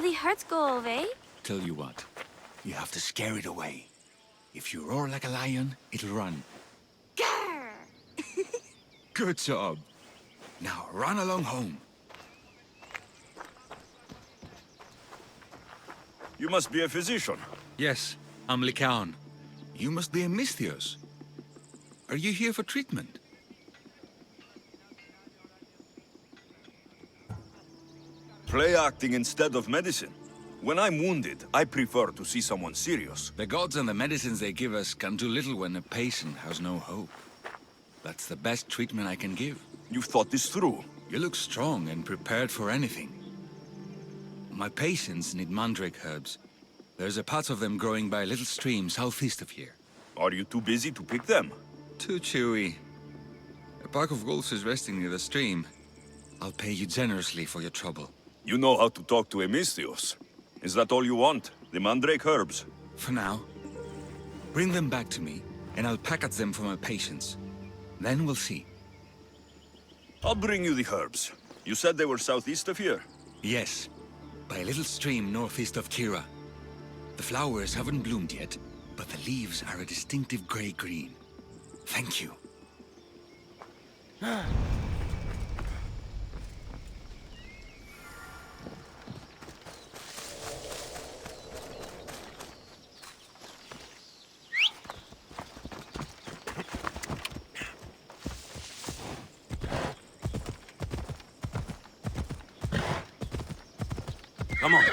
the hurts go away? Tell you what, you have to scare it away. If you roar like a lion, it'll run. Grr! Good job. Now run along home. You must be a physician. Yes, I'm Lycaon. You must be a Misthios. Are you here for treatment? Play acting instead of medicine. When I'm wounded, I prefer to see someone serious. The gods and the medicines they give us can do little when a patient has no hope. That's the best treatment I can give. You've thought this through. You look strong and prepared for anything. My patients need mandrake herbs. There's a patch of them growing by a little stream southeast of here. Are you too busy to pick them? Too chewy. A pack of wolves is resting near the stream. I'll pay you generously for your trouble. You know how to talk to a Misthios. Is that all you want? The mandrake herbs? For now. Bring them back to me, and I'll package them for my patients. Then we'll see. I'll bring you the herbs. You said they were southeast of here? Yes, by a little stream northeast of Kira. The flowers haven't bloomed yet, but the leaves are a distinctive gray-green. Thank you. Come on.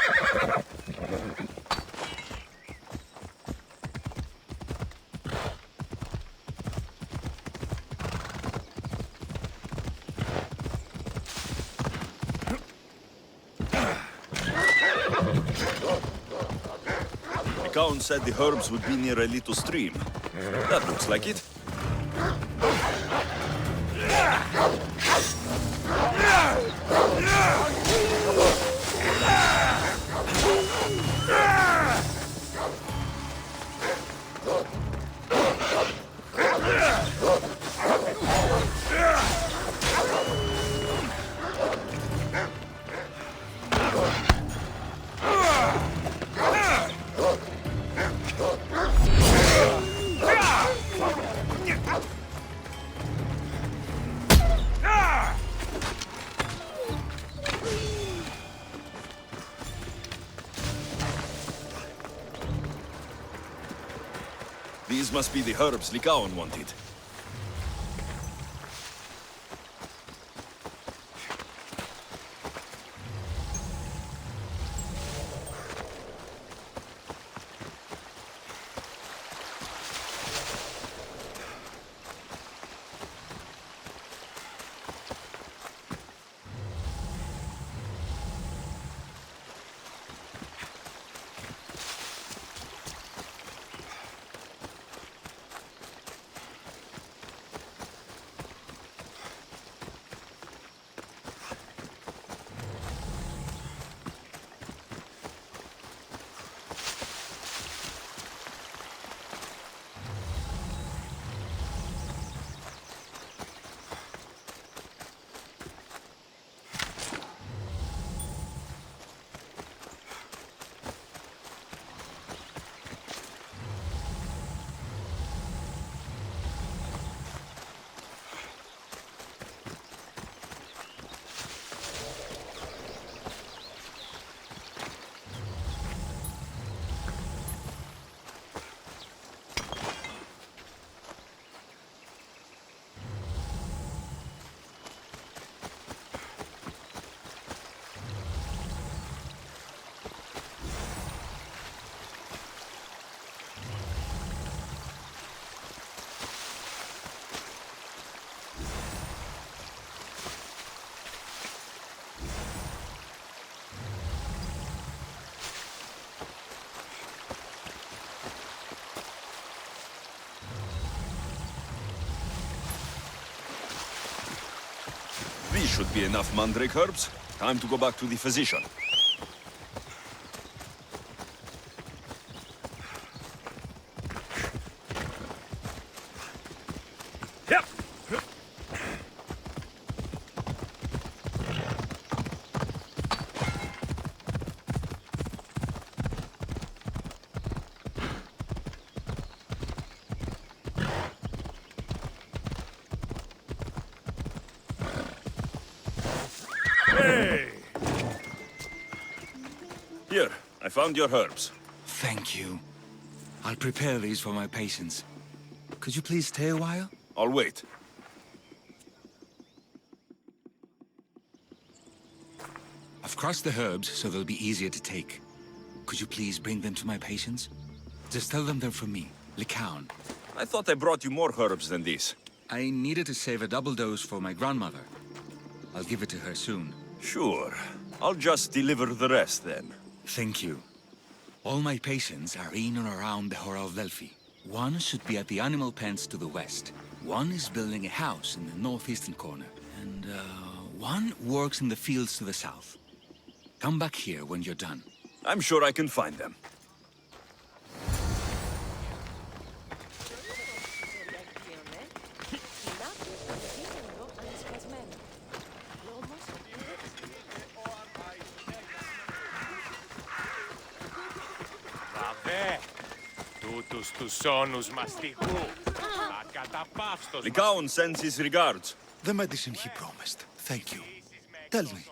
The Count said the herbs would be near a little stream. That looks like it. These must be the herbs Lycaon wanted. These should be enough mandrake herbs. Time to go back to the physician. Yep. found your herbs. Thank you. I'll prepare these for my patients. Could you please stay a while? I'll wait. I've crushed the herbs so they'll be easier to take. Could you please bring them to my patients? Just tell them they're from me, Lycaon. I thought I brought you more herbs than these. I needed to save a double dose for my grandmother. I'll give it to her soon. Sure. I'll just deliver the rest then. Thank you. All my patients are in and around the Hora of Delphi. One should be at the animal pens to the west. One is building a house in the northeastern corner. And, one works in the fields to the south. Come back here when you're done. I'm sure I can find them. Lycaon sends his regards. The medicine he promised. Thank you. Tell me,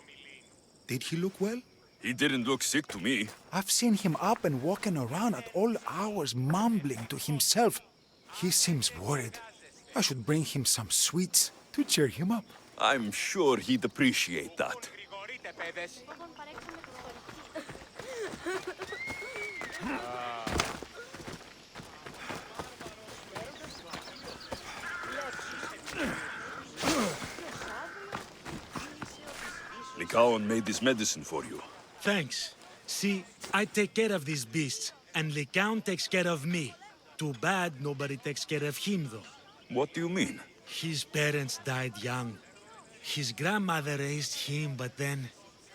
did he look well? He didn't look sick to me. I've seen him up and walking around at all hours, mumbling to himself. He seems worried. I should bring him some sweets to cheer him up. I'm sure he'd appreciate that. Lycaon made this medicine for you. Thanks. See, I take care of these beasts, and Lycaon takes care of me. Too bad nobody takes care of him, though. What do you mean? His parents died young. His grandmother raised him, but then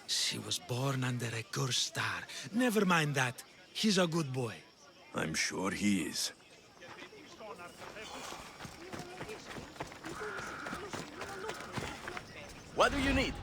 she was born under a cursed star. Never mind that. He's a good boy. I'm sure he is. What do you need?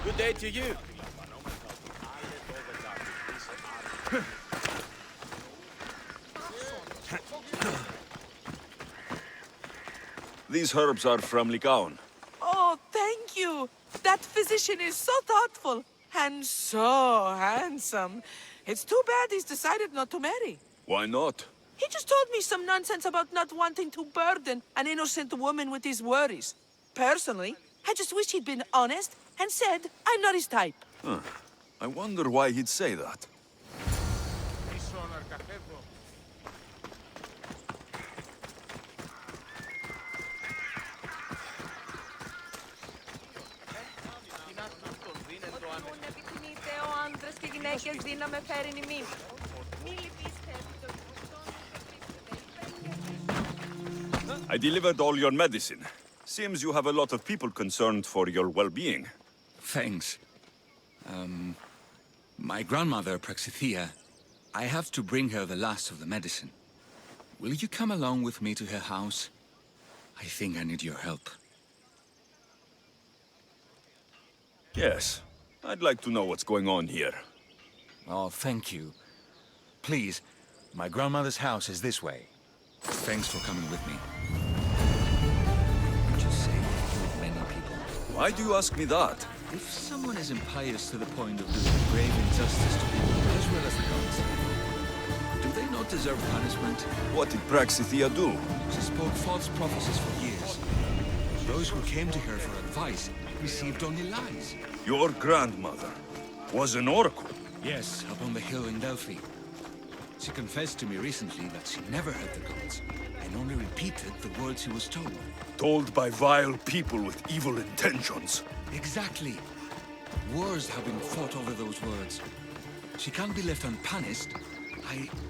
Good day to you. These herbs are from Lycaon. Oh, thank you. That physician is so thoughtful and so handsome. It's too bad he's decided not to marry. Why not? He just told me some nonsense about not wanting to burden an innocent woman with his worries. Personally, I just wish he'd been honest and said I'm not his type. I wonder why he'd say that. I delivered all your medicine. Seems you have a lot of people concerned for your well-being. Thanks. My grandmother, Praxithea, I have to bring her the last of the medicine. Will you come along with me to her house? I think I need your help. Yes, I'd like to know what's going on here. Oh, thank you. Please, my grandmother's house is this way. Thanks for coming with me. Would you say they've killed many people? Why do you ask me that? If someone is impious to the point of doing grave injustice to people as well as the gods, do they not deserve punishment? What did Praxithea do? She spoke false prophecies for years. Those who came to her for advice received only lies. Your grandmother was an oracle. Yes, up on the hill in Delphi. She confessed to me recently that she never heard the gods, and only repeated the words she was told. Told by vile people with evil intentions. Exactly. Wars have been fought over those words. She can't be left unpunished.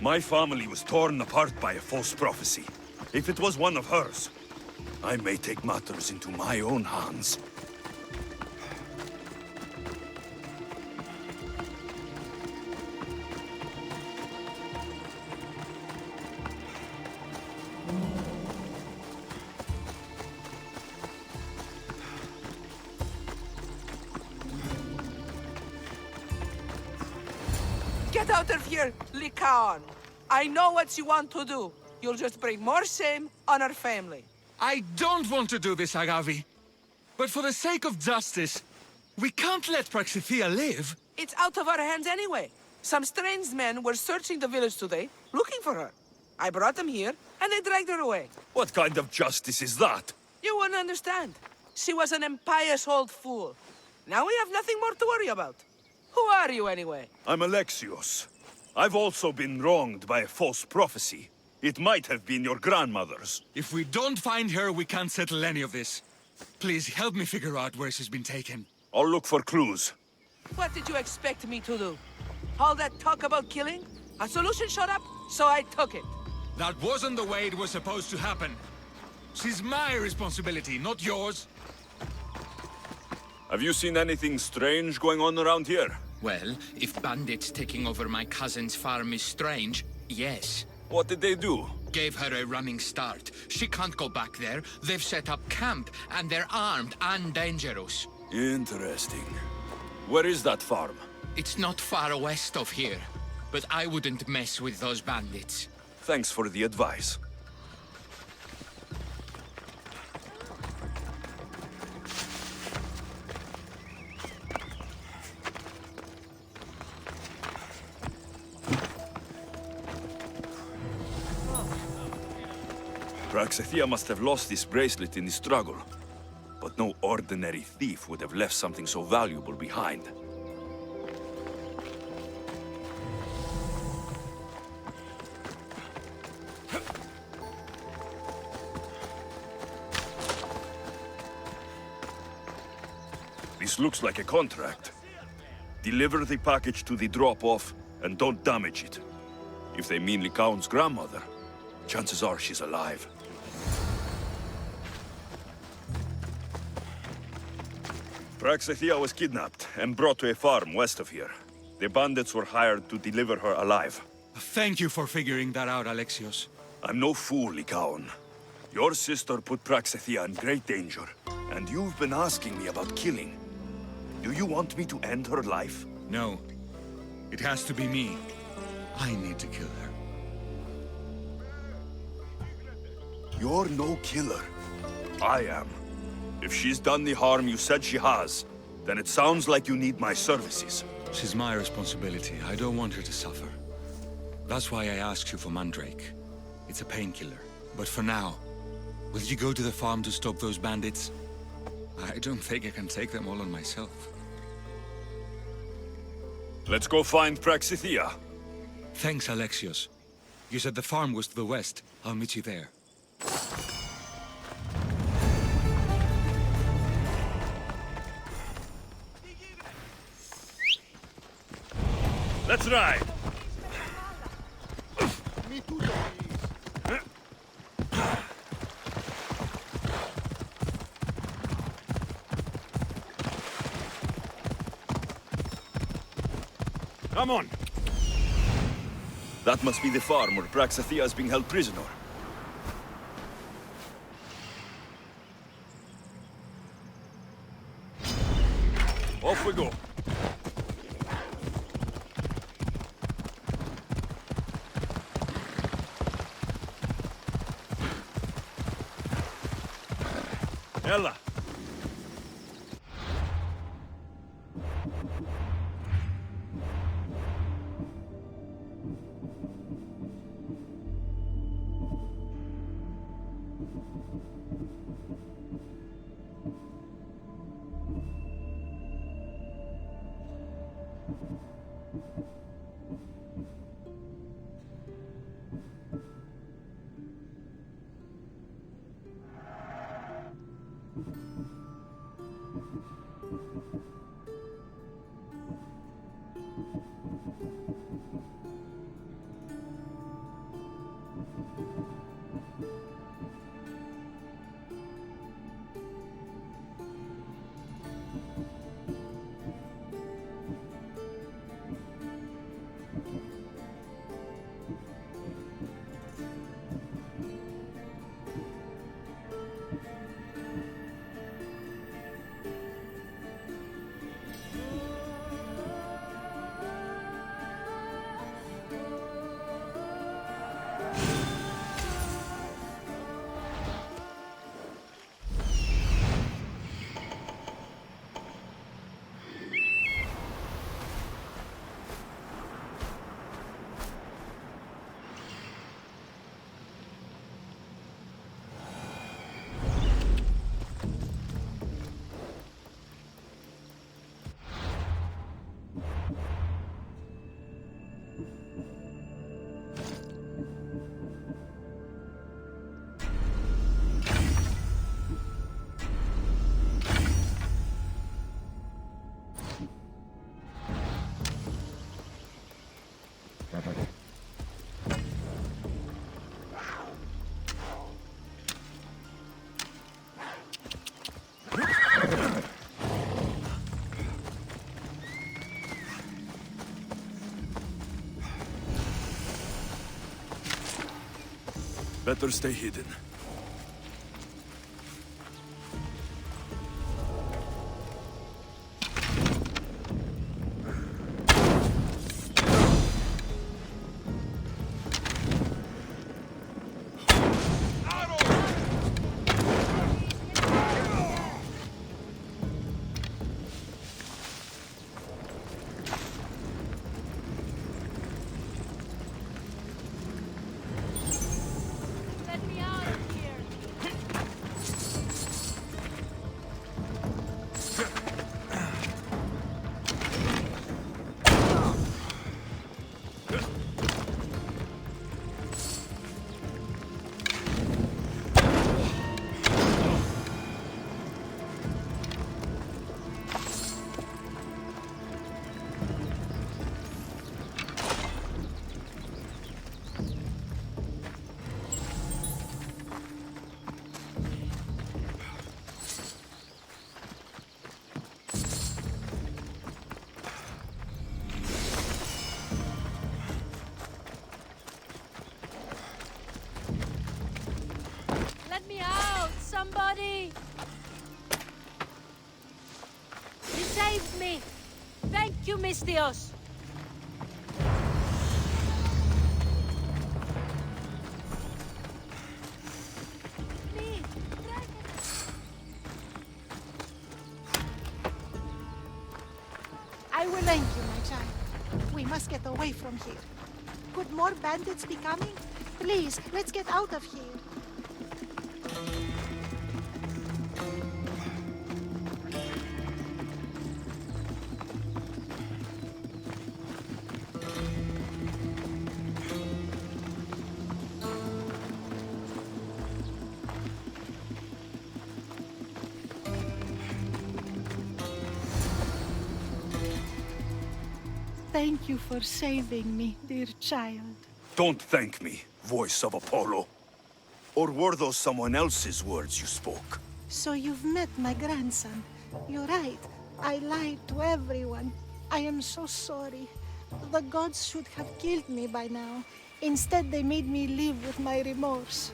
My family was torn apart by a false prophecy. If it was one of hers, I may take matters into my own hands. Get out of here, Lycaon. I know what you want to do. You'll just bring more shame on our family. I don't want to do this, Agavi. But for the sake of justice, we can't let Praxithea live. It's out of our hands anyway. Some strange men were searching the village today, looking for her. I brought them here, and they dragged her away. What kind of justice is that? You wouldn't understand. She was an impious old fool. Now we have nothing more to worry about. Who are you, anyway? I'm Alexios. I've also been wronged by a false prophecy. It might have been your grandmother's. If we don't find her, we can't settle any of this. Please help me figure out where she's been taken. I'll look for clues. What did you expect me to do? All that talk about killing? A solution showed up, so I took it. That wasn't the way it was supposed to happen. She's my responsibility, not yours. Have you seen anything strange going on around here? Well, if bandits taking over my cousin's farm is strange, yes. What did they do? Gave her a running start. She can't go back there. They've set up camp, and they're armed and dangerous. Interesting. Where is that farm? It's not far west of here, but I wouldn't mess with those bandits. Thanks for the advice. Praxithea must have lost this bracelet in the struggle. But no ordinary thief would have left something so valuable behind. This looks like a contract. Deliver the package to the drop-off, and don't damage it. If they mean Lycaon's grandmother, chances are she's alive. Praxithea was kidnapped and brought to a farm west of here. The bandits were hired to deliver her alive. Thank you for figuring that out, Alexios. I'm no fool, Lycaon. Your sister put Praxithea in great danger, and you've been asking me about killing. Do you want me to end her life? No. It has to be me. I need to kill her. You're no killer. I am. If she's done the harm you said she has, then it sounds like you need my services. She's my responsibility. I don't want her to suffer. That's why I asked you for Mandrake. It's a painkiller. But for now, will you go to the farm to stop those bandits? I don't think I can take them all on myself. Let's go find Praxithea. Thanks, Alexios. You said the farm was to the west. I'll meet you there. Let's ride! Come on. That must be the farm where Praxithea is being held prisoner. Off we go. Ella. Better stay hidden. Somebody! You saved me! Thank you, Mistios! I will thank you, my child. We must get away from here. Could more bandits be coming? Please, let's get out of here. Thank you for saving me, dear child. Don't thank me, voice of Apollo. Or were those someone else's words you spoke? So you've met my grandson. You're right. I lied to everyone. I am so sorry. The gods should have killed me by now. Instead, they made me live with my remorse.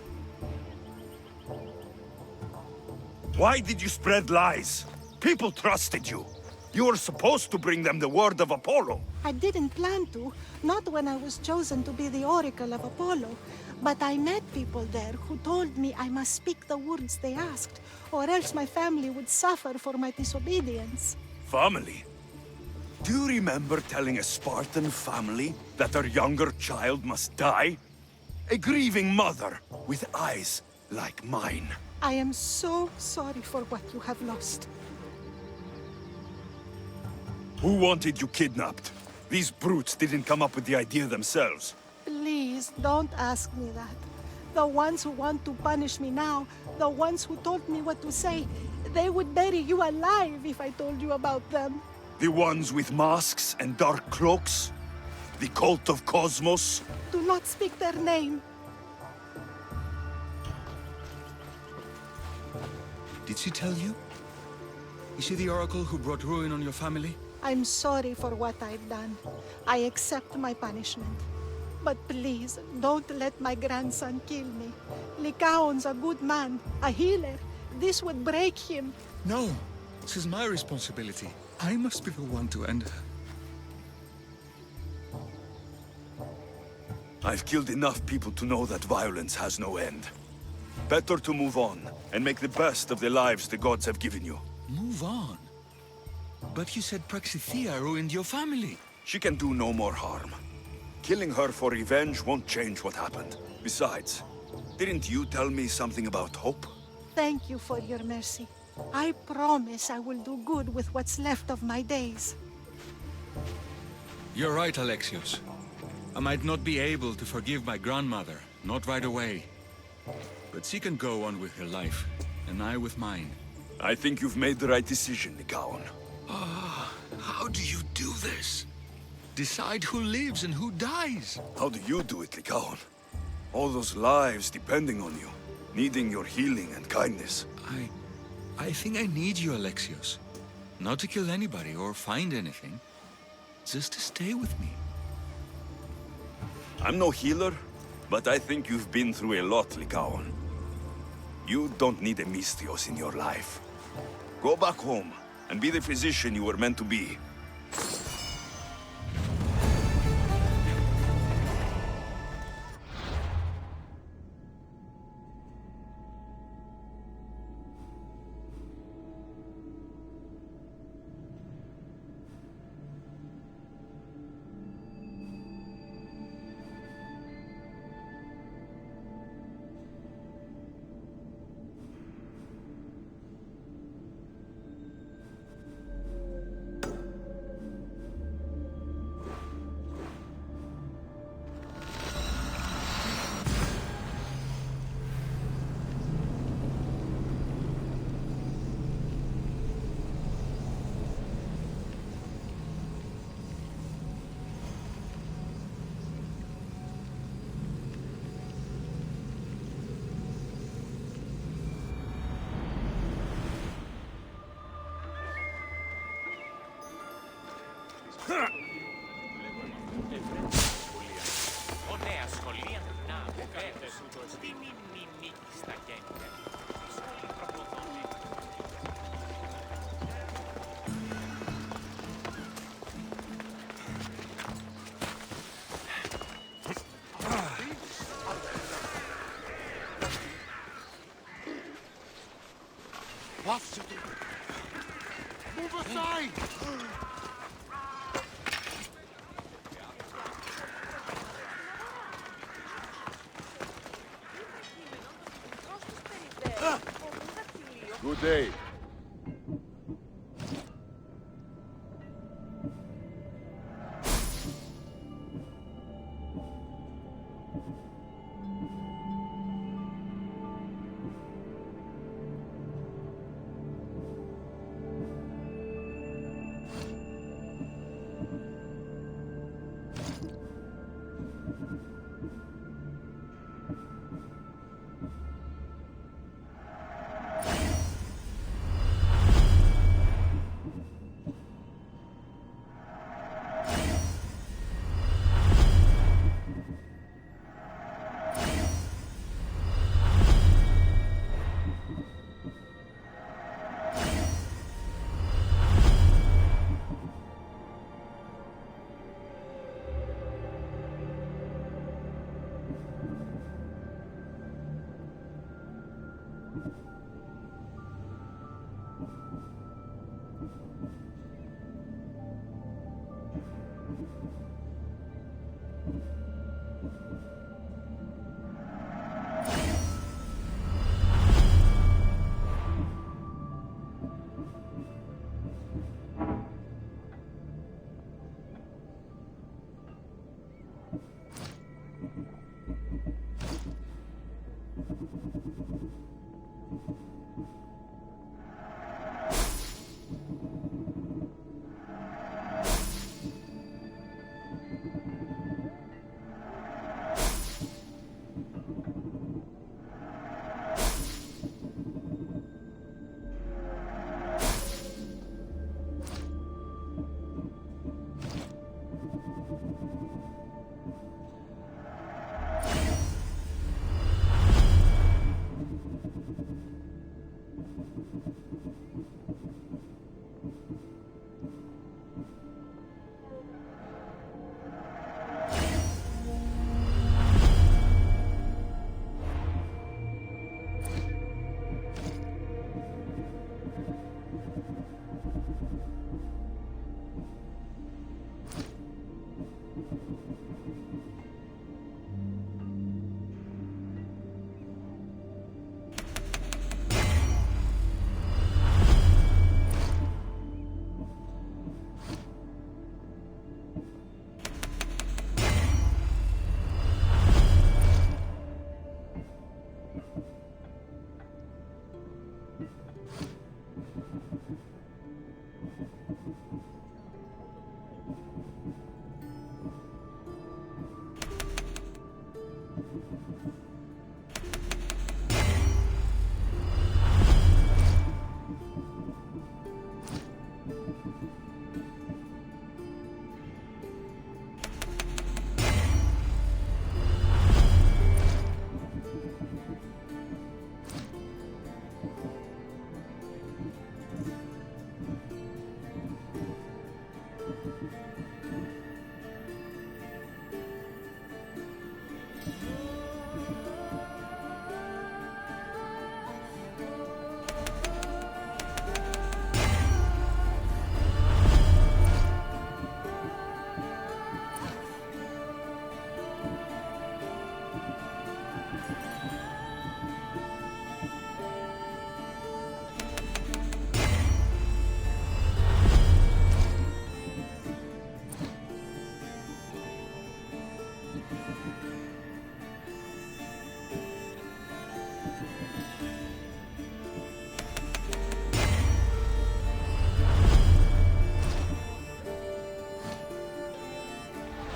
Why did you spread lies? People trusted you. You were supposed to bring them the word of Apollo. I didn't plan to, not when I was chosen to be the oracle of Apollo. But I met people there who told me I must speak the words they asked, or else my family would suffer for my disobedience. Family? Do you remember telling a Spartan family that their younger child must die? A grieving mother with eyes like mine. I am so sorry for what you have lost. Who wanted you kidnapped? These brutes didn't come up with the idea themselves. Please, don't ask me that. The ones who want to punish me now, the ones who told me what to say, they would bury you alive if I told you about them. The ones with masks and dark cloaks? The cult of Cosmos? Do not speak their name. Did she tell you? Is she the oracle who brought ruin on your family? I'm sorry for what I've done. I accept my punishment. But please, don't let my grandson kill me. Lycaon's a good man, a healer. This would break him. No, this is my responsibility. I must be the one to end her. I've killed enough people to know that violence has no end. Better to move on, and make the best of the lives the gods have given you. Move on? But you said Praxithea ruined your family. She can do no more harm. Killing her for revenge won't change what happened. Besides, didn't you tell me something about hope? Thank you for your mercy. I promise I will do good with what's left of my days. You're right, Alexios. I might not be able to forgive my grandmother, not right away. But she can go on with her life, and I with mine. I think you've made the right decision, Lycaon. How do you do this? Decide who lives and who dies? How do you do it, Lycaon? All those lives depending on you, needing your healing and kindness. I think I need you, Alexios. Not to kill anybody or find anything. Just to stay with me. I'm no healer, but I think you've been through a lot, Lycaon. You don't need a Misthios in your life. Go back home, and be the physician you were meant to be. Move aside! day.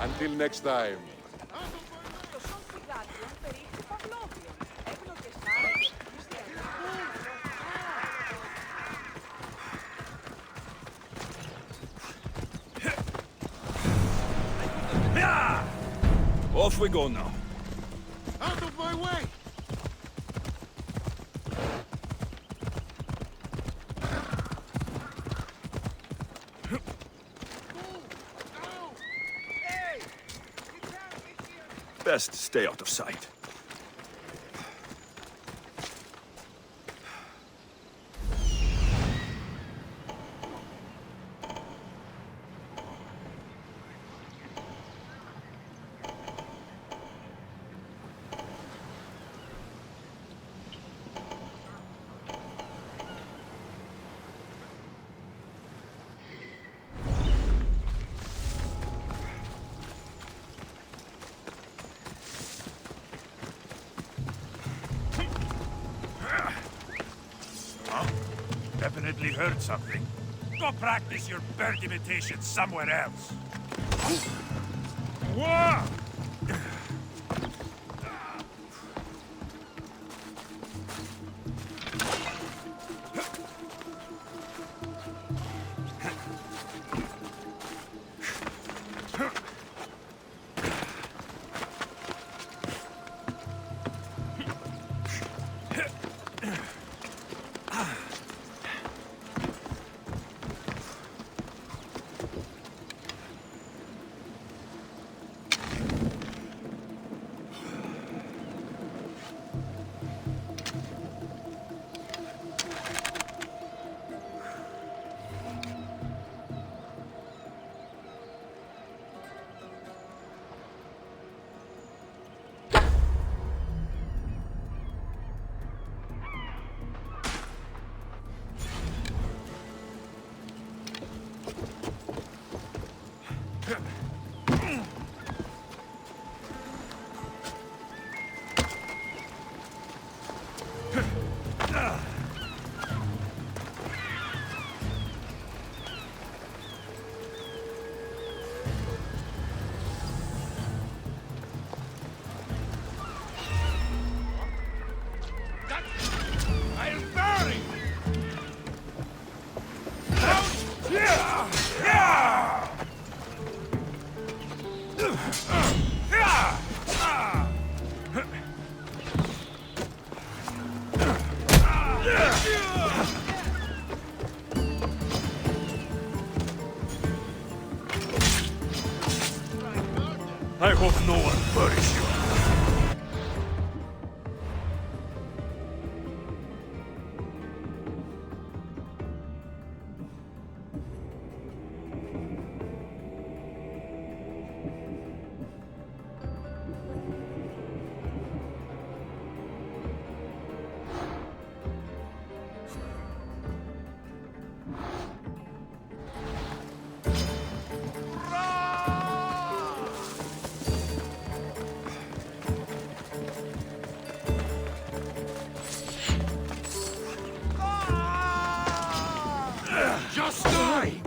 Until next time. Off we go now. Out of my way! Best stay out of sight. obviously heard something. Go practice your bird imitation somewhere else. Whoa! I hope no one buries you. Just die!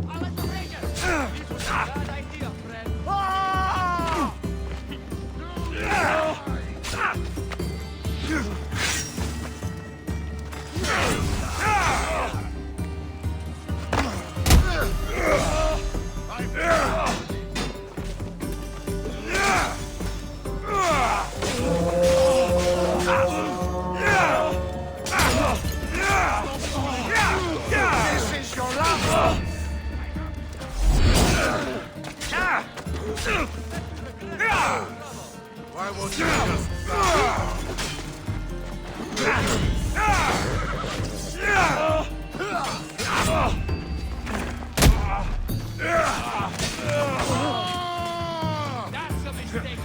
Why won't you just That's a mistake.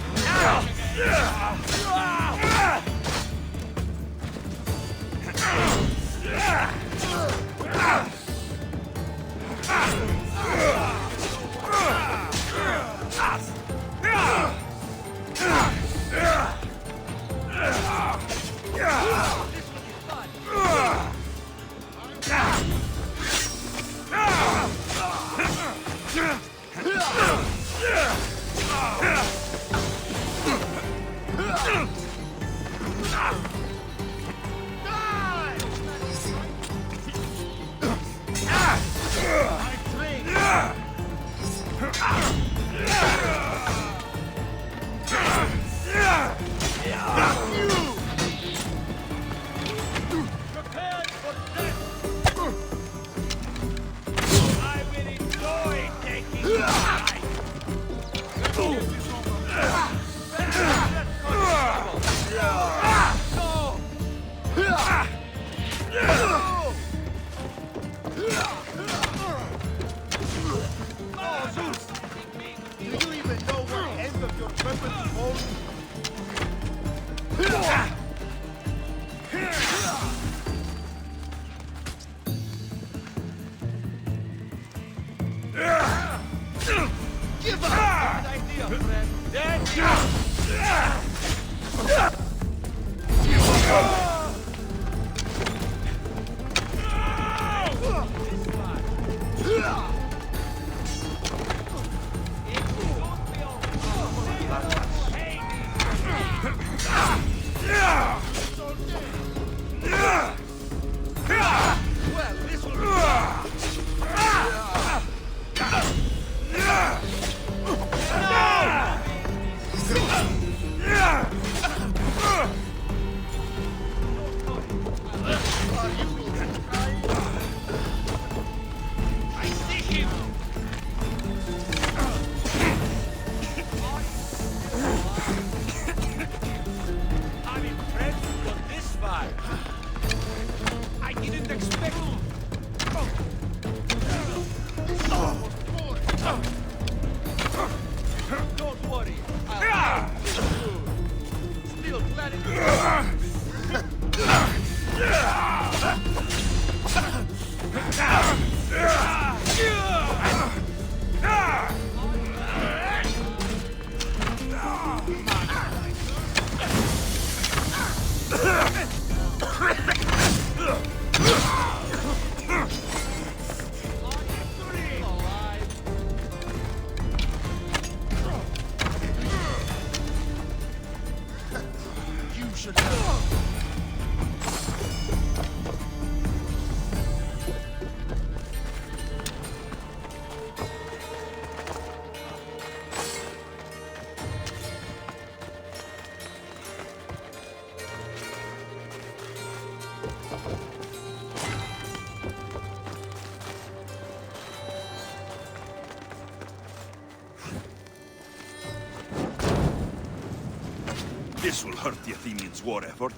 This will hurt the Athenians' war effort.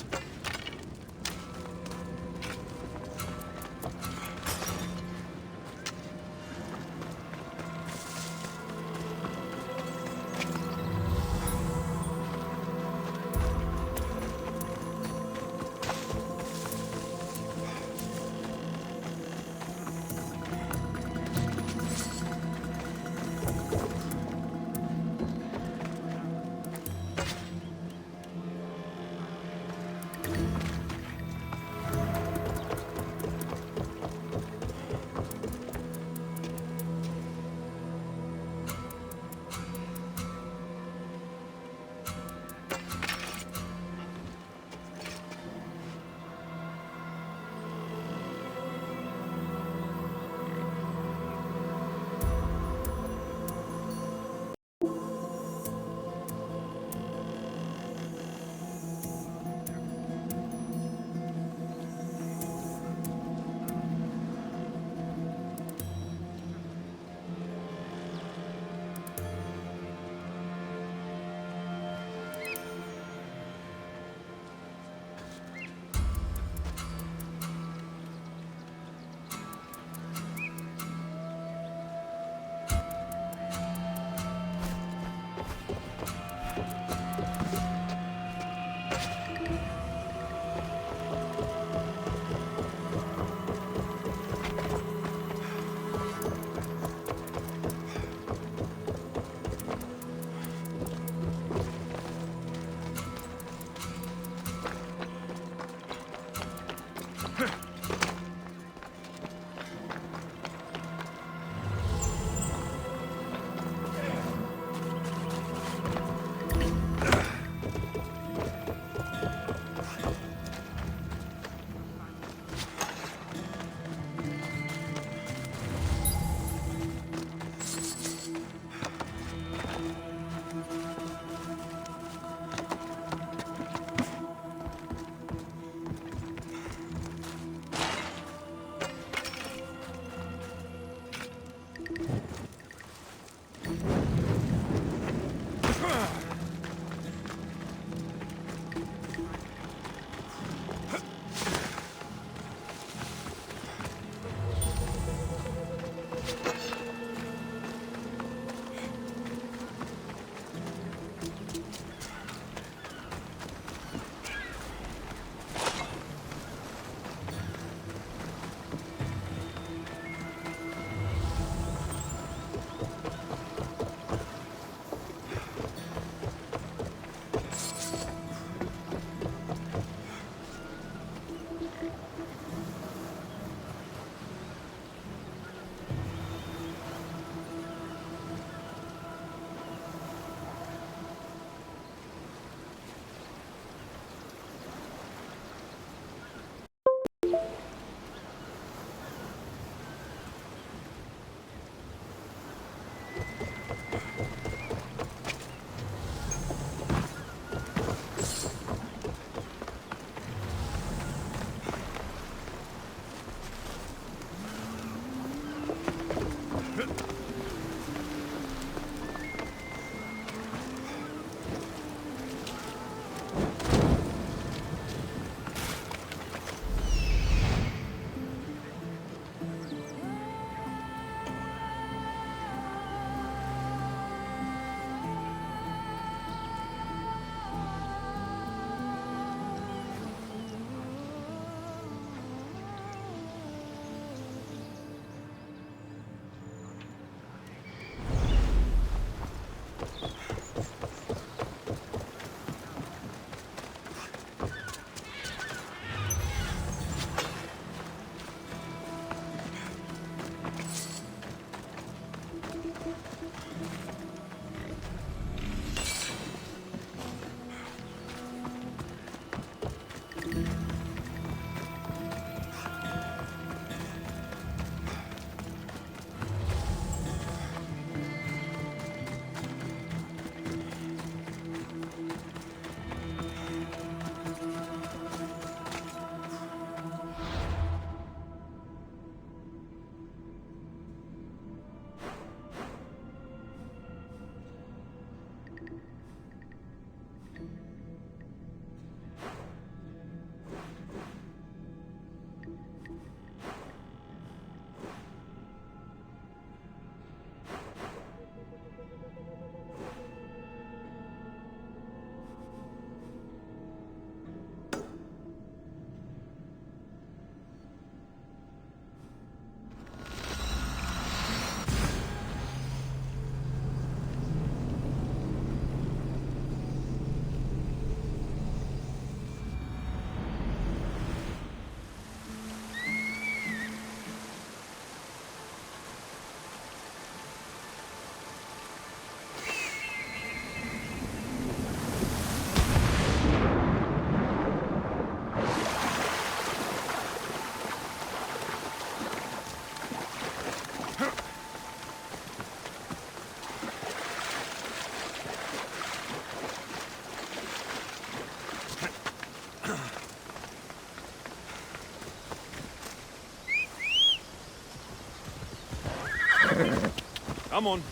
Come on.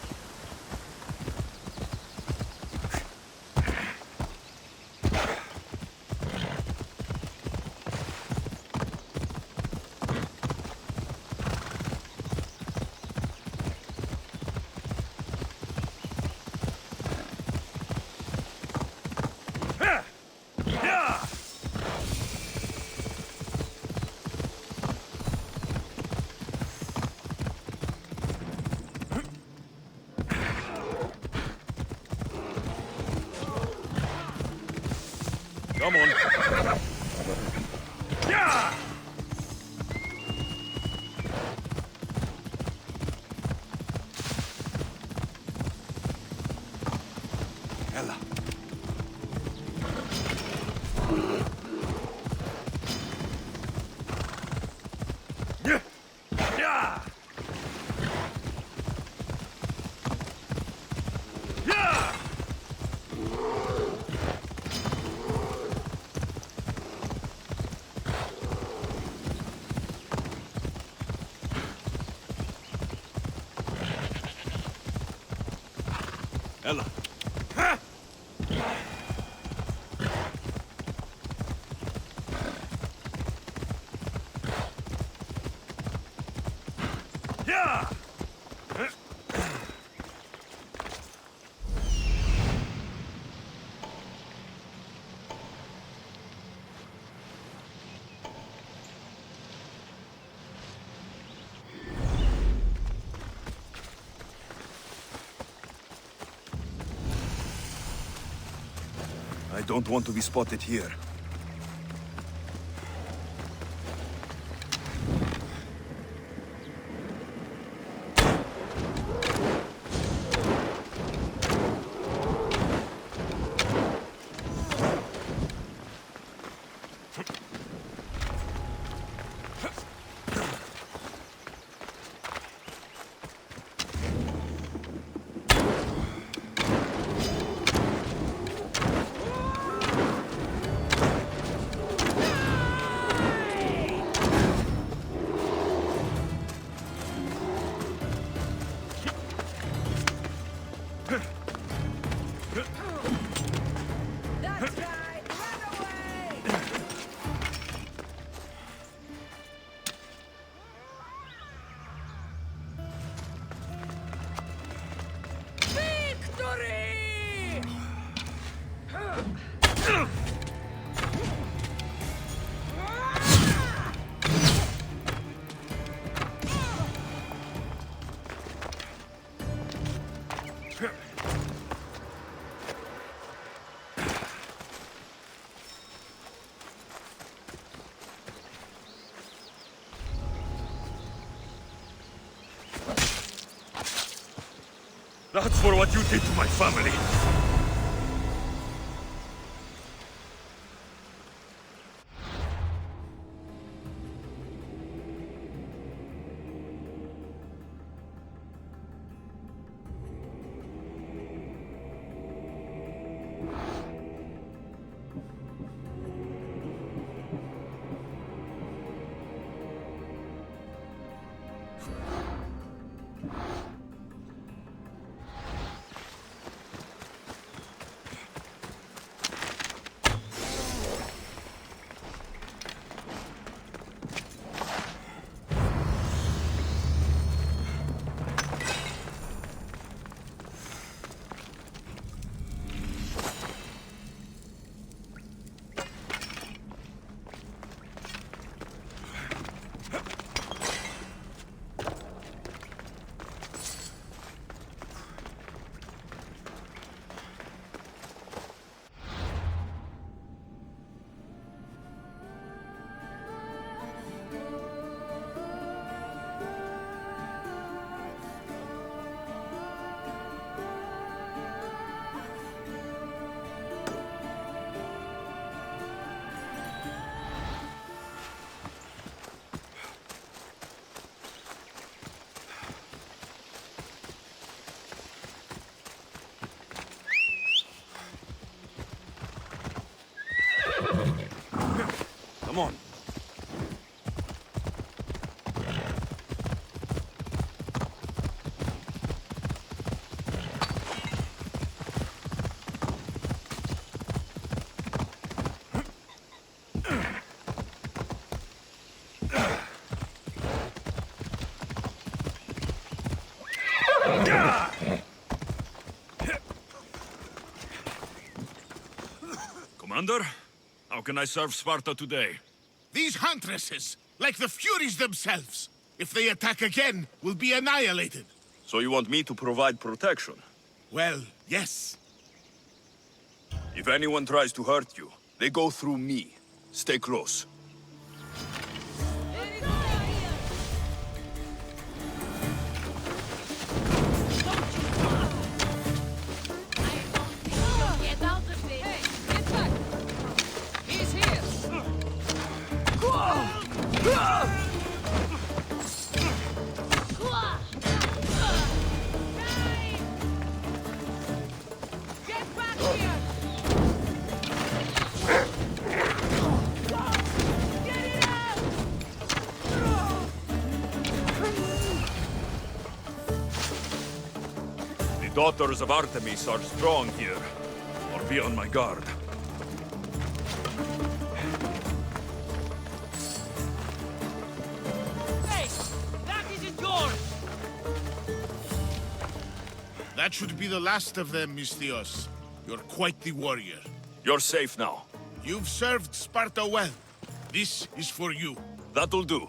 Come on. Yeah! Ella. Yeah! Yeah! Yeah! Ella. Ha! Yeah! I don't want to be spotted here. That's right! Run away! Victory! That's for what you did to my family. Commander, how can I serve Sparta today? These huntresses, like the Furies themselves. If they attack again, will be annihilated. So you want me to provide protection? Well, yes. If anyone tries to hurt you, they go through me. Stay close. Get out of there! Hey, get back! He's here! Get back here! Get it out! The daughters of Artemis are strong here. Or be on my guard. Hey! That isn't yours! That should be the last of them, Misthios. You're quite the warrior. You're safe now. You've served Sparta well. This is for you. That'll do.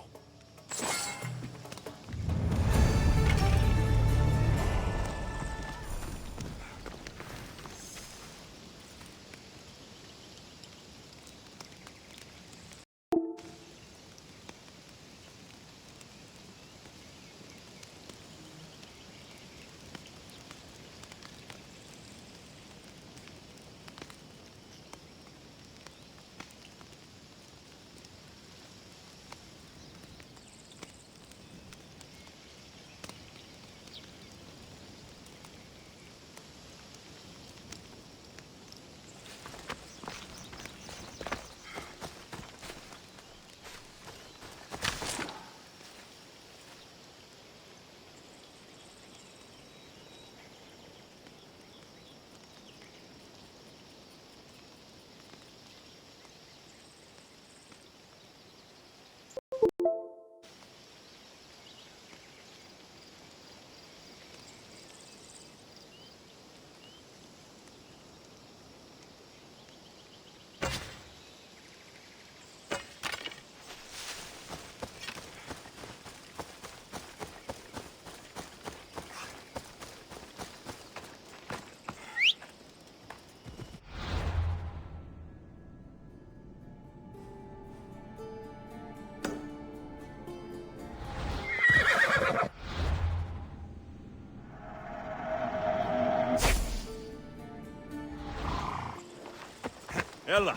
Ella!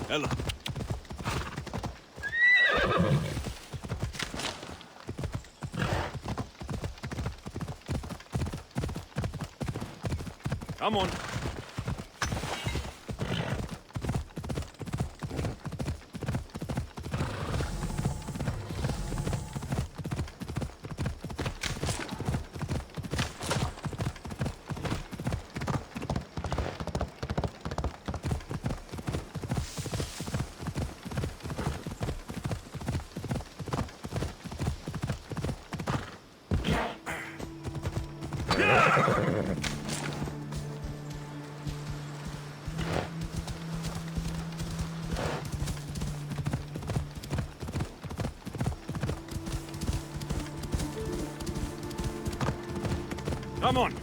Ella! Come on. Come on.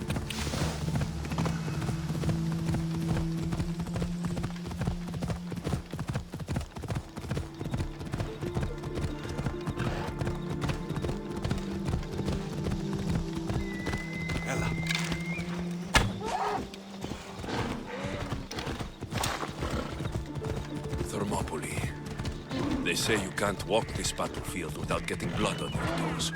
Ella. Thermopylae. They say you can't walk this battlefield without getting blood on your toes.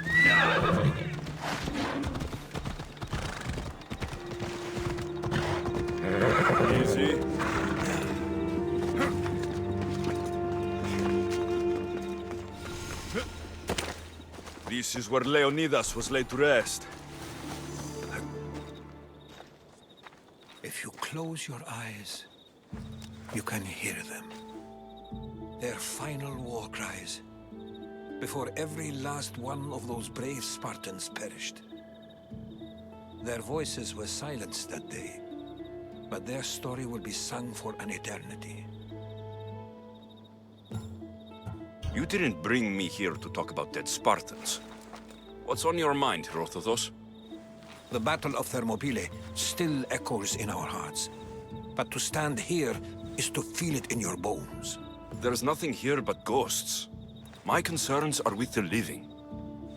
Easy. This is where Leonidas was laid to rest. If you close your eyes, you can hear them. Their final war cries, before every last one of those brave Spartans perished. Their voices were silenced that day, but their story will be sung for an eternity. You didn't bring me here to talk about dead Spartans. What's on your mind, Herodotus? The Battle of Thermopylae still echoes in our hearts. But to stand here is to feel it in your bones. There's nothing here but ghosts. My concerns are with the living.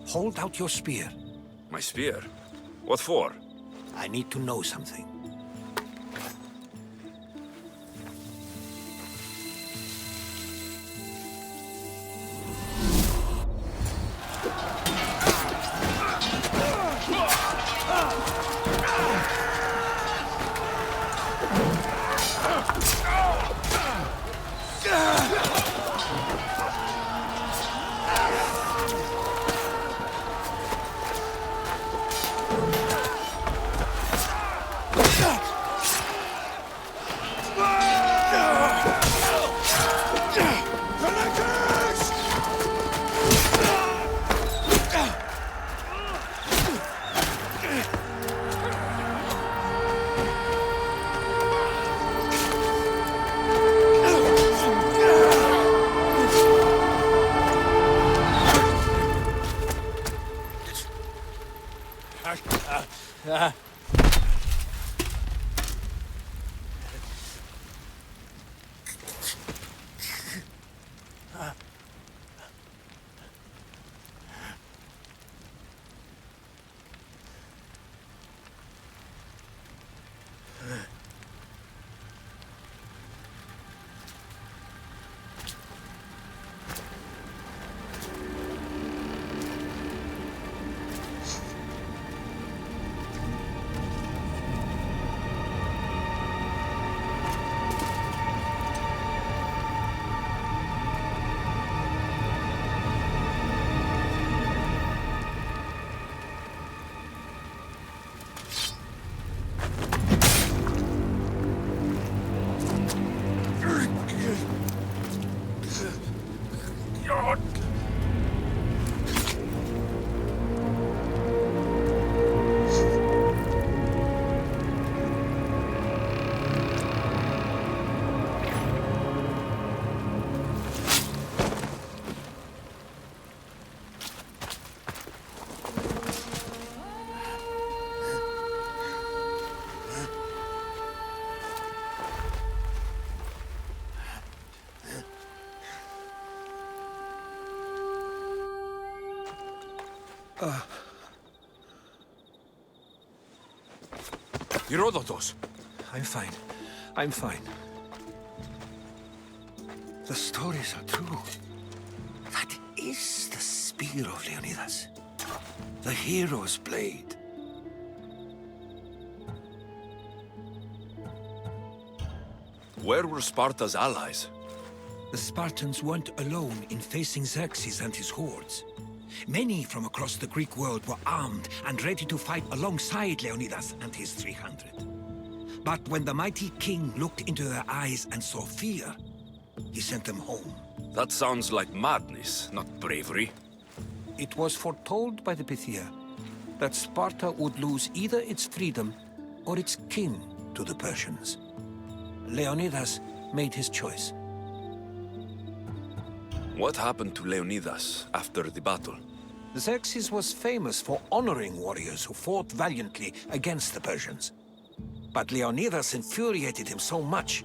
Hold out your spear. My spear? What for? I need to know something. Herodotus! I'm fine. I'm fine. The stories are true. That is the spear of Leonidas. The hero's blade. Where were Sparta's allies? The Spartans weren't alone in facing Xerxes and his hordes. Many from across the Greek world were armed and ready to fight alongside Leonidas and his 300. But when the mighty king looked into their eyes and saw fear, he sent them home. That sounds like madness, not bravery. It was foretold by the Pythia that Sparta would lose either its freedom or its king to the Persians. Leonidas made his choice. What happened to Leonidas after the battle? Xerxes was famous for honoring warriors who fought valiantly against the Persians. But Leonidas infuriated him so much,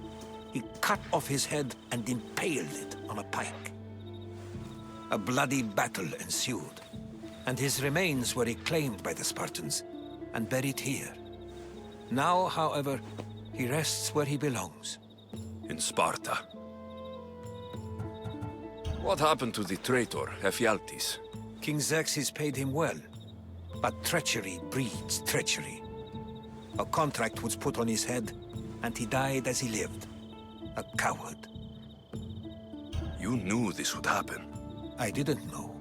he cut off his head and impaled it on a pike. A bloody battle ensued, and his remains were reclaimed by the Spartans and buried here. Now, however, he rests where he belongs. In Sparta. What happened to the traitor, Ephialtes? King Xerxes paid him well, but treachery breeds treachery. A contract was put on his head, and he died as he lived. A coward. You knew this would happen. I didn't know,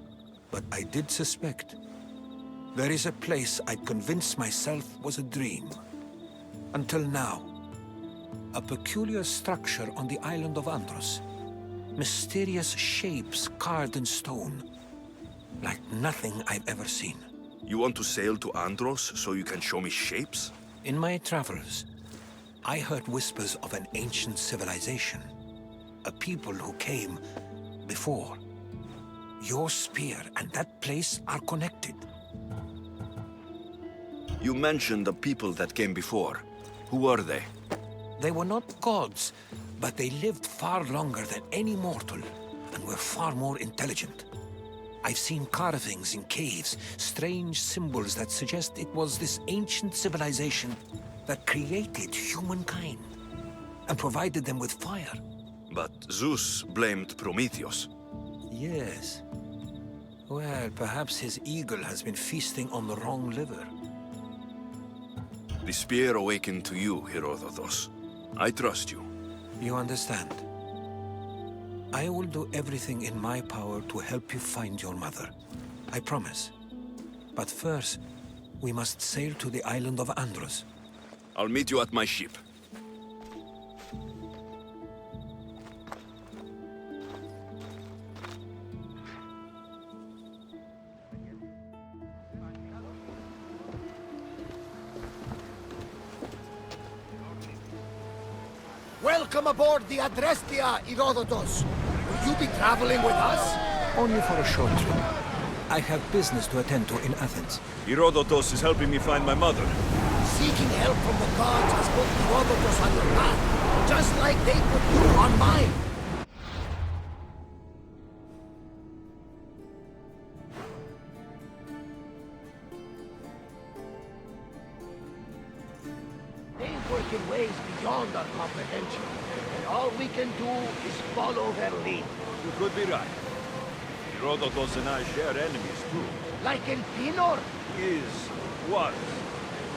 but I did suspect. There is a place I'd convinced myself was a dream. Until now. A peculiar structure on the island of Andros. Mysterious shapes carved in stone. Like nothing I've ever seen. You want to sail to Andros so you can show me shapes? In my travels, I heard whispers of an ancient civilization. A people who came before. Your spear and that place are connected. You mentioned the people that came before. Who are they? They were not gods, but they lived far longer than any mortal, and were far more intelligent. I've seen carvings in caves, strange symbols that suggest it was this ancient civilization that created humankind, and provided them with fire. But Zeus blamed Prometheus. Yes. Well, perhaps his eagle has been feasting on the wrong liver. The spear awakened to you, Herodotus. I trust you. You understand. I will do everything in my power to help you find your mother. I promise. But first, we must sail to the island of Andros. I'll meet you at my ship. Welcome aboard the Adrestia, Herodotus. Will you be traveling with us? Only for a short trip. I have business to attend to in Athens. Herodotus is helping me find my mother. Seeking help from the gods has put Herodotus on your path, just like they put you on mine. They work in ways beyond our comprehension, and all we can do is follow their lead. You could be right. Herodotus and I share enemies too. Like Elpinor? Was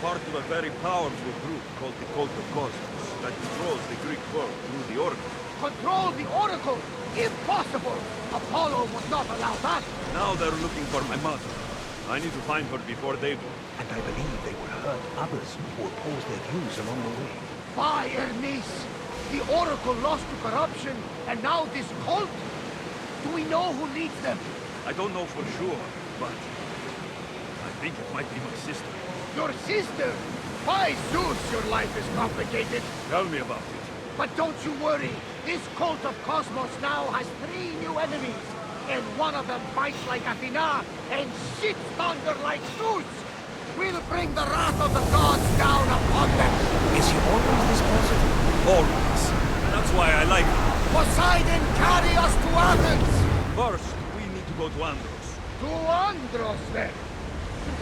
part of a very powerful group called the Cult of Cosmos that controls the Greek world through the Oracle. Control the Oracle? Impossible! Apollo would not allow that! Now they're looking for my mother. I need to find her before they do. And I believe they will hurt others who oppose their views along the way. By Hermes! The Oracle lost to corruption, and now this cult? Do we know who leads them? I don't know for sure, but I think it might be my sister. Your sister? By Zeus, your life is complicated. Tell me about it. But don't you worry. This cult of Cosmos now has 3 new enemies. And one of them fights like Athena and shits thunder like Zeus. We'll bring the wrath of the gods down upon them. Is he always this positive? Always. That's why I like her. Poseidon, carry us to Athens! First, we need to go to Andros. To Andros, then.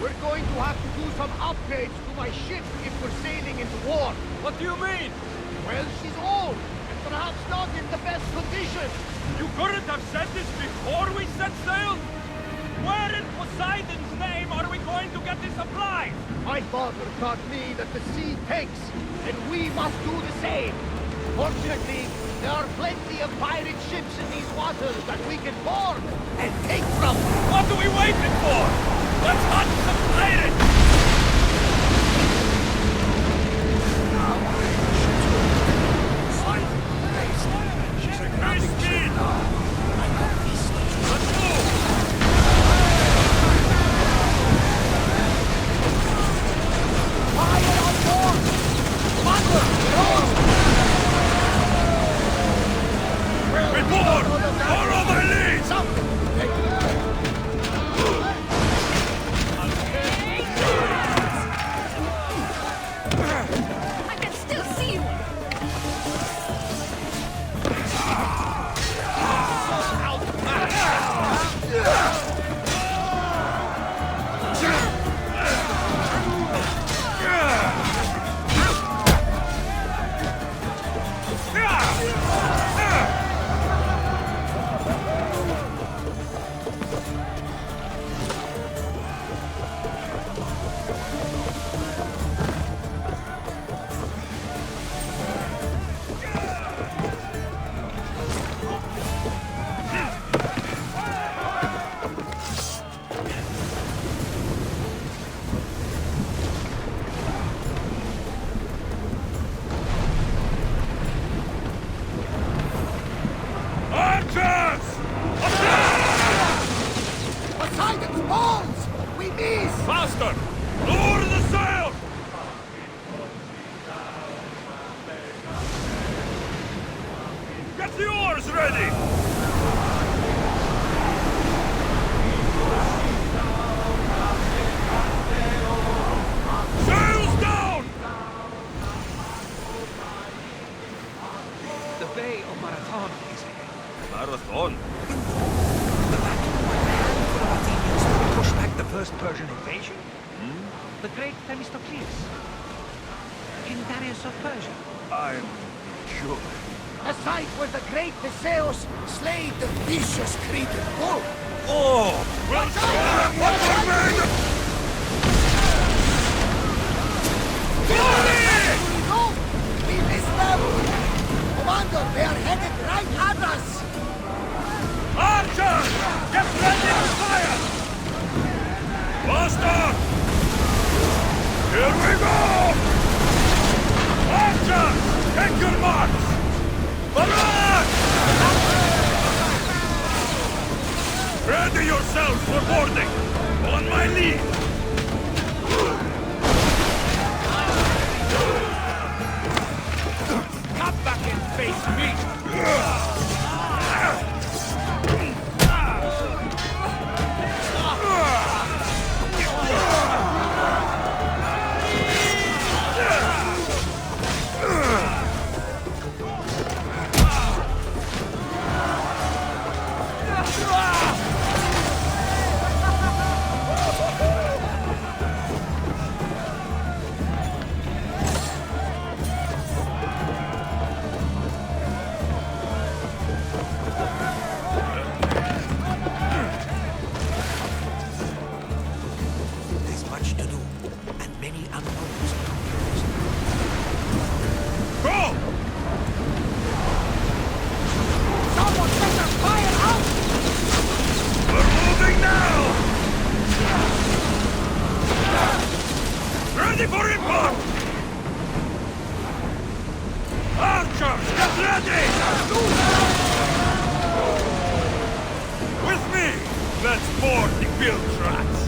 We're going to have to do some upgrades to my ship if we're sailing into war. What do you mean? Well, she's old, and perhaps not in the best condition. You couldn't have said this before we set sail? Where in Poseidon's name are we going to get the supplies? My father taught me that the sea takes, and we must do the same. Fortunately, there are plenty of pirate ships in these waters that we can board and take from. What are we waiting for? Let's hunt some pirates! She's a grabbing ship now. Let's move! Fire on board! Mother, Report! Follow my lead! Get the oars ready! Sails down! The Bay of Marathon is here. Marathon? Push back the first Persian invasion? The great Themistocles. King Darius of Persia. I'm sure. A sight where the great Theseus slayed the vicious Cretan bull. Oh! Well, what remain? No! We missed them! Commander, they are headed right at us! Archers! Get ready to fire! Master! Here we go! Archers! Take your marks! Barrage! Ready yourselves for boarding! On my lead! Come back and face me! There's much to do, and many unknowns. Go! Someone set the fire out! We're moving now! Ready for impact! Archers, get ready! With me! Let's board the build tracks!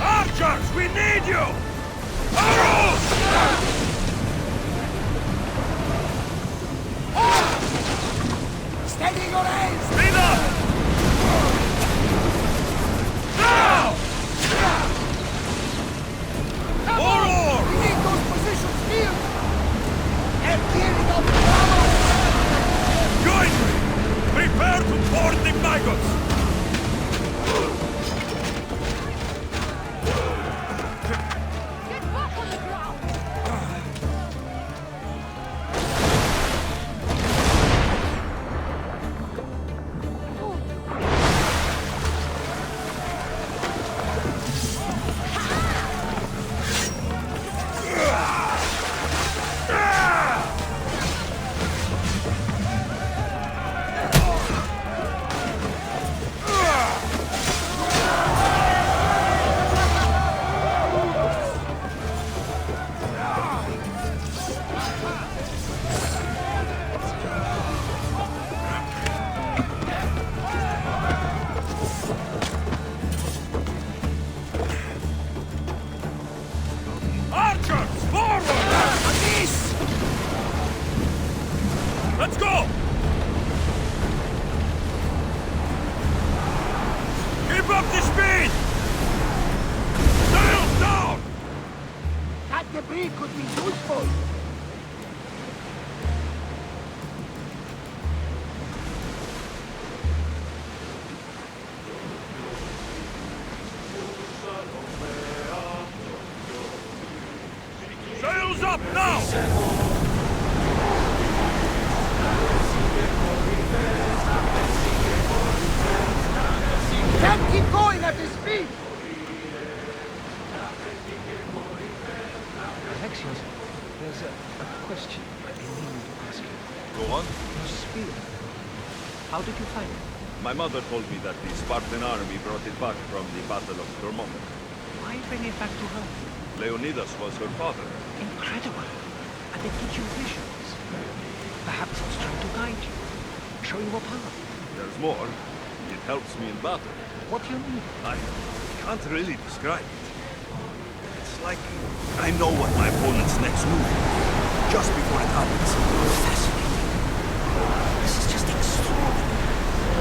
Archers, we need you! Arrows! Steady your hands! Speed up! Now! More! We need those positions here! And gearing up the arrows! Join me! Prepare to board the maggots! Get back on the ground! up now! Can't keep going at this speed! Alexios, there's a question I've been meaning to ask you. Go on. Your spear. How did you find it? My mother told me that the Spartan army brought it back from the Battle of Thermopylae. Why bring it back to her? Leonidas was her father. Incredible. And it gives you visions. Perhaps it's trying to guide you. Show you a path. There's more. It helps me in battle. What do you mean? I can't really describe it. It's like I know what my opponent's next move is, just before it happens. Fascinating. This is just extraordinary.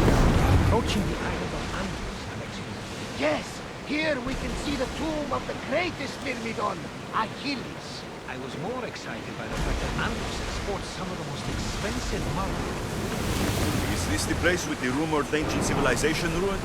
You're approaching the island of Andros, Alexios. Yes, here we can see the tomb of the greatest Myrmidon, Achilles. I was more excited by the fact that Andros exports some of the most expensive marble. Is this the place with the rumored ancient civilization ruin?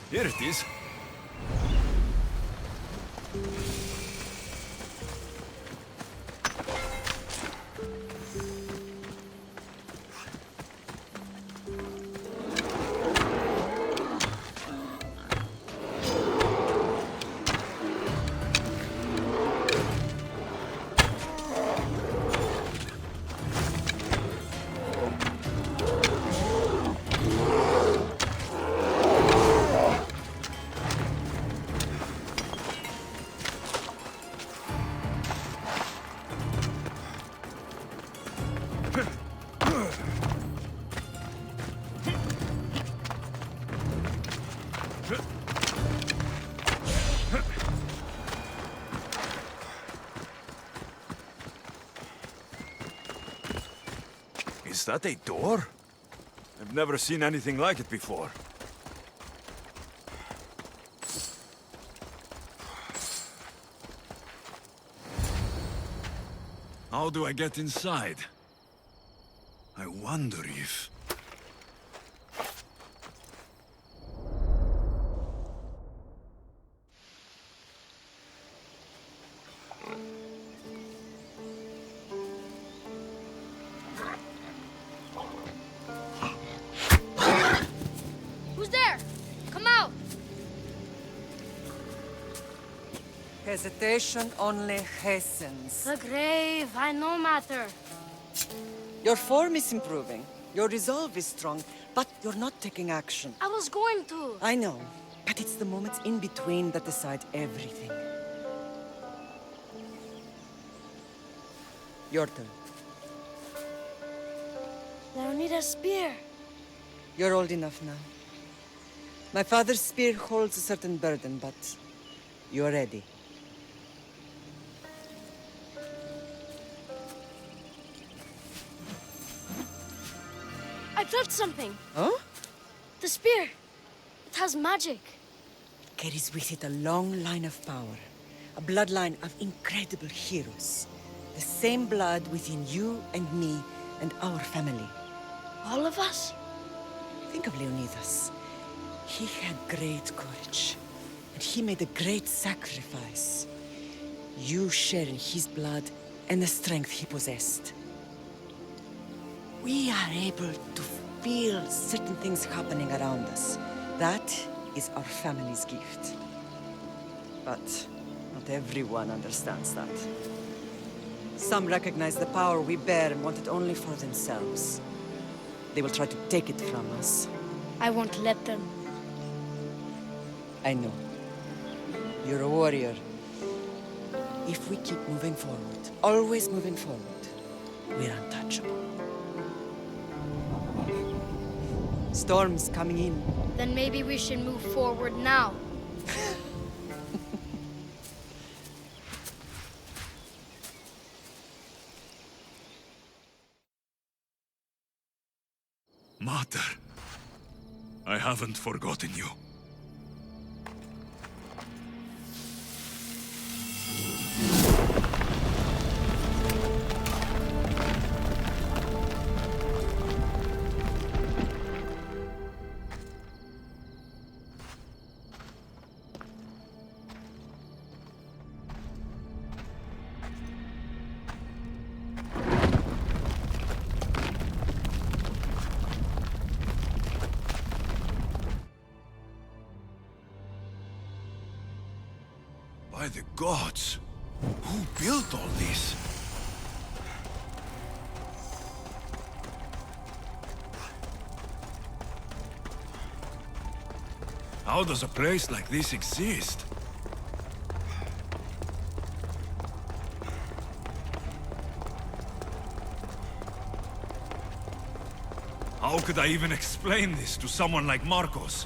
Here it is. Is that a door? I've never seen anything like it before. How do I get inside? I wonder if... Who's there? Come out! Hesitation only hastens. The grave, I no matter. Your form is improving. Your resolve is strong, but you're not taking action. I was going to. I know, but it's the moments in between that decide everything. Your turn. Leonidas' spear. You're old enough now. My father's spear holds a certain burden, but you're ready. I touched something. Huh? The spear. It has magic. Carries with it a long line of power. A bloodline of incredible heroes. The same blood within you and me and our family. All of us? Think of Leonidas. He had great courage. And he made a great sacrifice. You share in his blood and the strength he possessed. We are able to feel certain things happening around us. That is our family's gift. But not everyone understands that. Some recognize the power we bear and want it only for themselves. They will try to take it from us. I won't let them. I know. You're a warrior. If we keep moving forward, always moving forward, we're untouchable. Storm's coming in. Then maybe we should move forward now. Mater, I haven't forgotten you. By the gods! Who built all this? How does a place like this exist? How could I even explain this to someone like Marcos?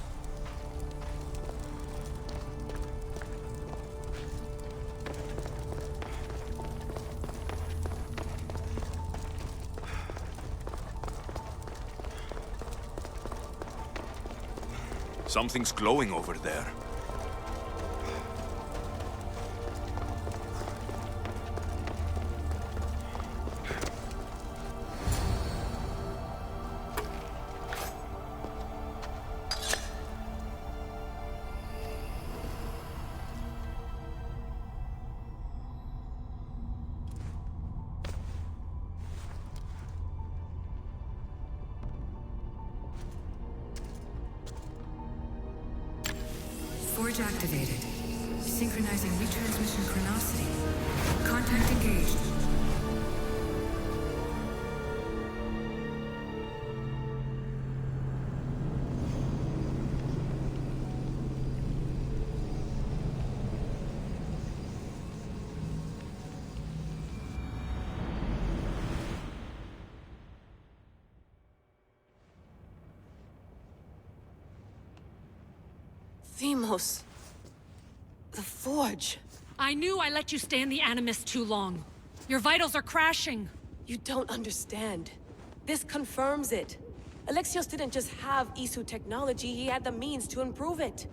Something's glowing over there. Forge activated. Synchronizing retransmission chronicity. Contact engaged. Themos. The Forge. I knew I let you stay in the Animus too long. Your vitals are crashing. You don't understand. This confirms it. Alexios didn't just have Isu technology, he had the means to improve it.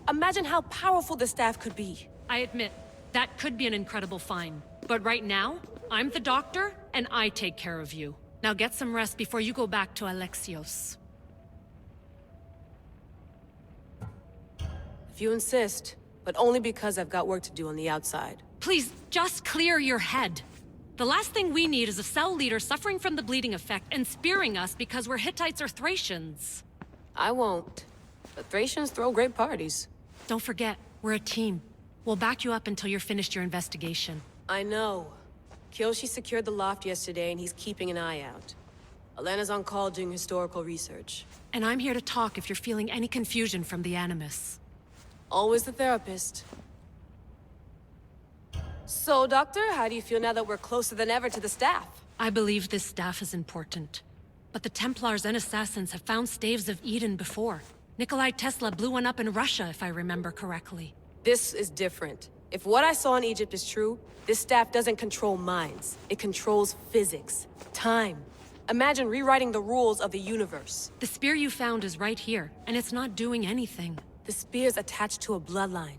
Imagine how powerful the staff could be. I admit, that could be an incredible find. But right now, I'm the doctor, and I take care of you. Now get some rest before you go back to Alexios. If you insist, but only because I've got work to do on the outside. Please, just clear your head. The last thing we need is a cell leader suffering from the bleeding effect and spearing us because we're Hittites or Thracians. I won't. The Thracians throw great parties. Don't forget, we're a team. We'll back you up until you're finished your investigation. I know. Kyoshi secured the loft yesterday and he's keeping an eye out. Elena's on call doing historical research. And I'm here to talk if you're feeling any confusion from the Animus. Always the therapist. So, Doctor, how do you feel now that we're closer than ever to the staff? I believe this staff is important. But the Templars and Assassins have found staves of Eden before. Nikolai Tesla blew one up in Russia, if I remember correctly. This is different. If what I saw in Egypt is true, this staff doesn't control minds. It controls physics, time. Imagine rewriting the rules of the universe. The spear you found is right here, and it's not doing anything. The spear's attached to a bloodline.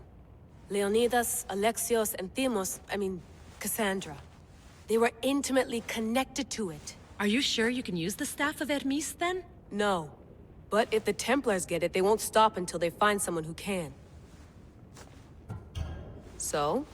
Leonidas, Alexios, and Cassandra. They were intimately connected to it. Are you sure you can use the Staff of Hermes, then? No. But if the Templars get it, they won't stop until they find someone who can. So,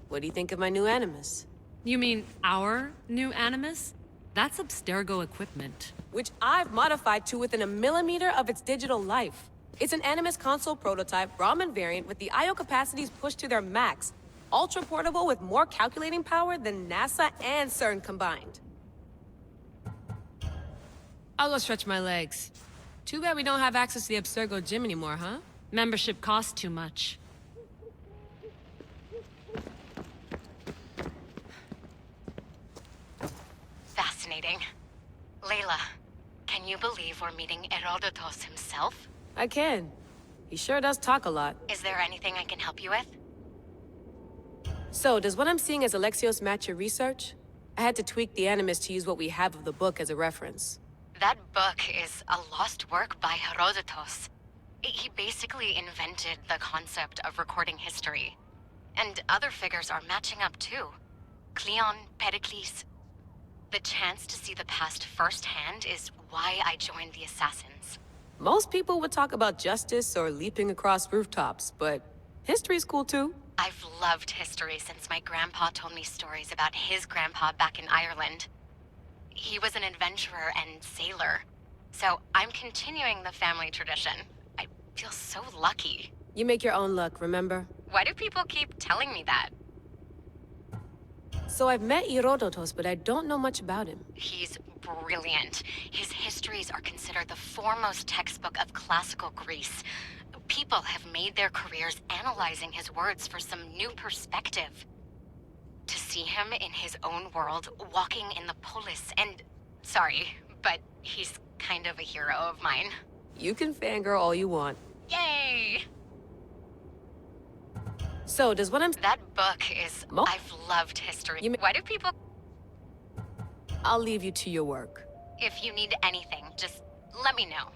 what do you think of my new Animus? You mean our new Animus? That's Abstergo equipment. Which I've modified to within a millimeter of its digital life. It's an Animus console prototype, Brahmin variant, with the I/O capacities pushed to their max. Ultra-portable with more calculating power than NASA and CERN combined. I'll go stretch my legs. Too bad we don't have access to the Abstergo gym anymore, huh? Membership costs too much. Fascinating. Layla, can you believe we're meeting Herodotus himself? I can. He sure does talk a lot. Is there anything I can help you with? So, does what I'm seeing as Alexios match your research? I had to tweak the Animus to use what we have of the book as a reference. That book is a lost work by Herodotus. He basically invented the concept of recording history. And other figures are matching up too. Cleon, Pericles. The chance to see the past firsthand is why I joined the Assassins. Most people would talk about justice or leaping across rooftops, but history's cool too. I've loved history since my grandpa told me stories about his grandpa back in Ireland. He was an adventurer and sailor, so I'm continuing the family tradition. I feel so lucky. You make your own luck, remember? Why do people keep telling me that? So I've met Herodotus, but I don't know much about him. He's brilliant. His histories are considered the foremost textbook of classical Greece. People have made their careers analyzing his words for some new perspective. To see him in his own world, walking in the polis, and... Sorry, but he's kind of a hero of mine. You can fangirl all you want. Yay! So, does what I'm... That book is... I've loved history. Why do people... I'll leave you to your work. If you need anything, just let me know.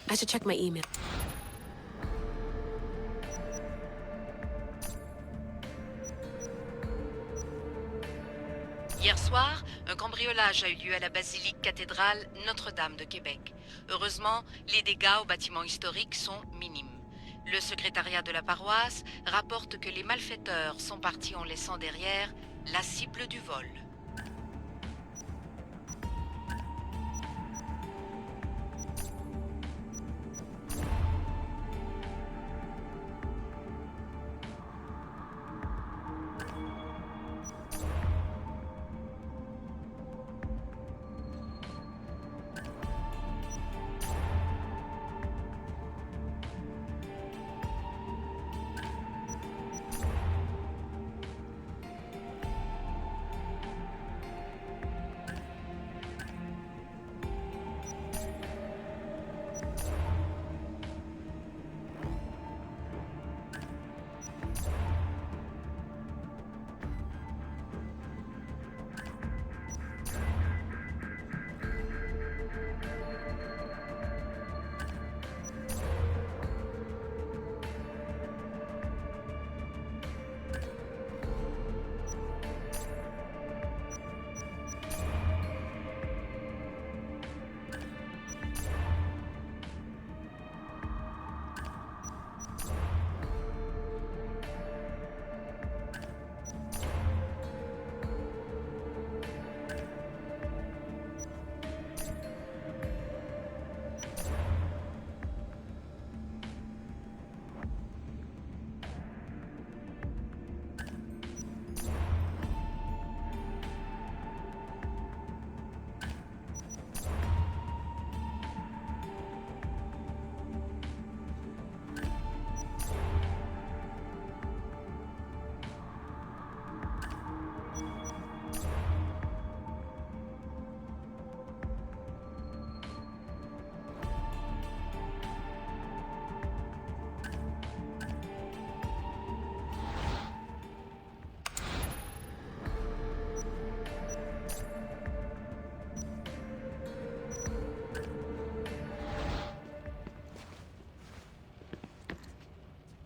I should check my email. Hier soir, un cambriolage a eu lieu à la basilique cathédrale Notre-Dame de Québec. Heureusement, les dégâts au bâtiment historique sont minimes. Le secrétariat de la paroisse rapporte que les malfaiteurs sont partis en laissant derrière la cible du vol.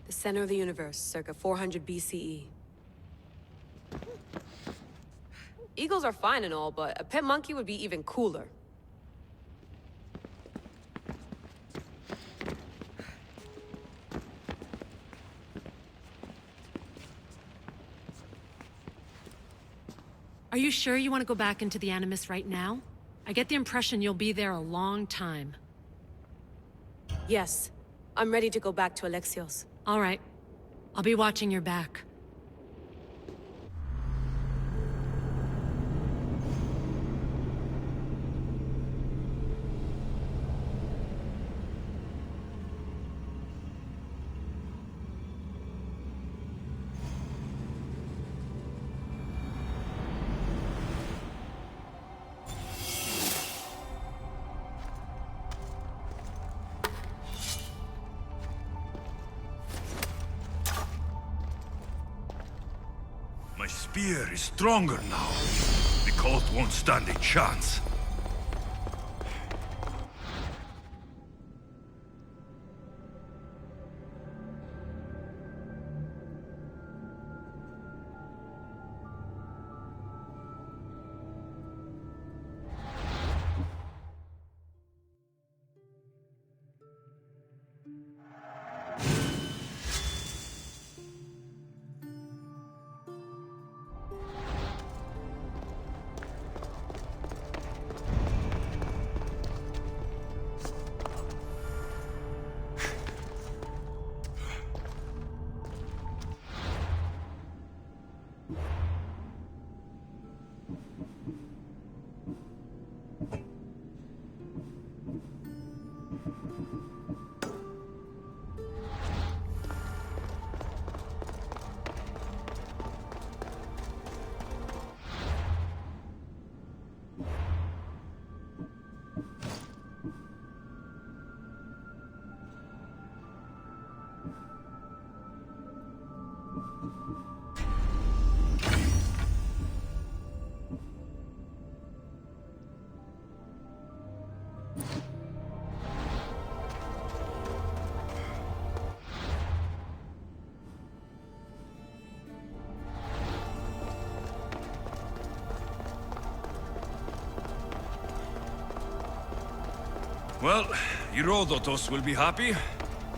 The center of the universe, circa 400 BCE. Eagles are fine and all, but a pet monkey would be even cooler. Are you sure you want to go back into the Animus right now? I get the impression you'll be there a long time. Yes. I'm ready to go back to Alexios. All right. I'll be watching your back. spear is stronger now. The cult won't stand a chance. Well, Herodotus will be happy.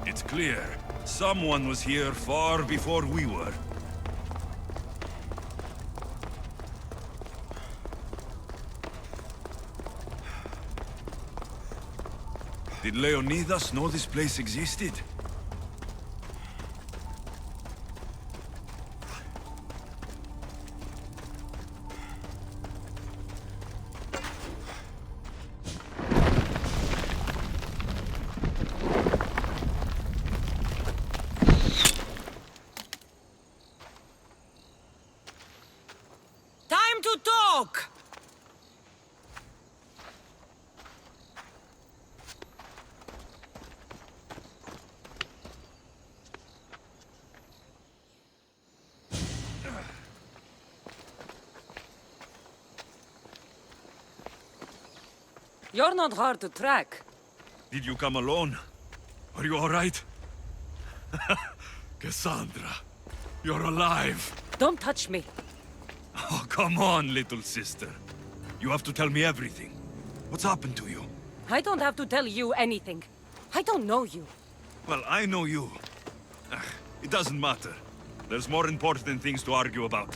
It's clear. Someone was here far before we were. Did Leonidas know this place existed? Time to talk! You're not hard to track. Did you come alone? Are you all right? Cassandra, you're alive. Don't touch me. Oh, come on, little sister. You have to tell me everything. What's happened to you? I don't have to tell you anything. I don't know you. Well, I know you. It doesn't matter. There's more important things to argue about.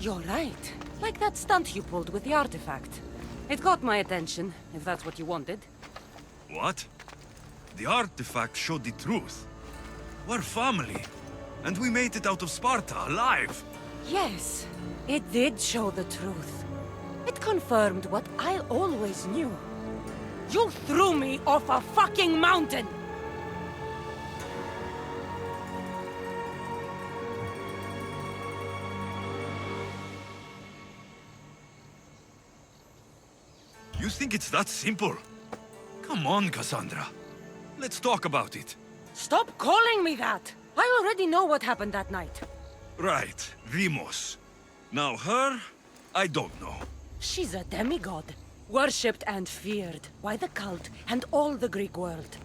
You're right. Like that stunt you pulled with the artifact. It got my attention, if that's what you wanted. What? The artifact showed the truth. We're family. And we made it out of Sparta, alive. Yes, it did show the truth. It confirmed what I always knew. You threw me off a fucking mountain! You think it's that simple? Come on, Cassandra. Let's talk about it. Stop calling me that! I already know what happened that night. Right, Vimos. Now her, I don't know. She's a demigod. Worshipped and feared by the cult and all the Greek world.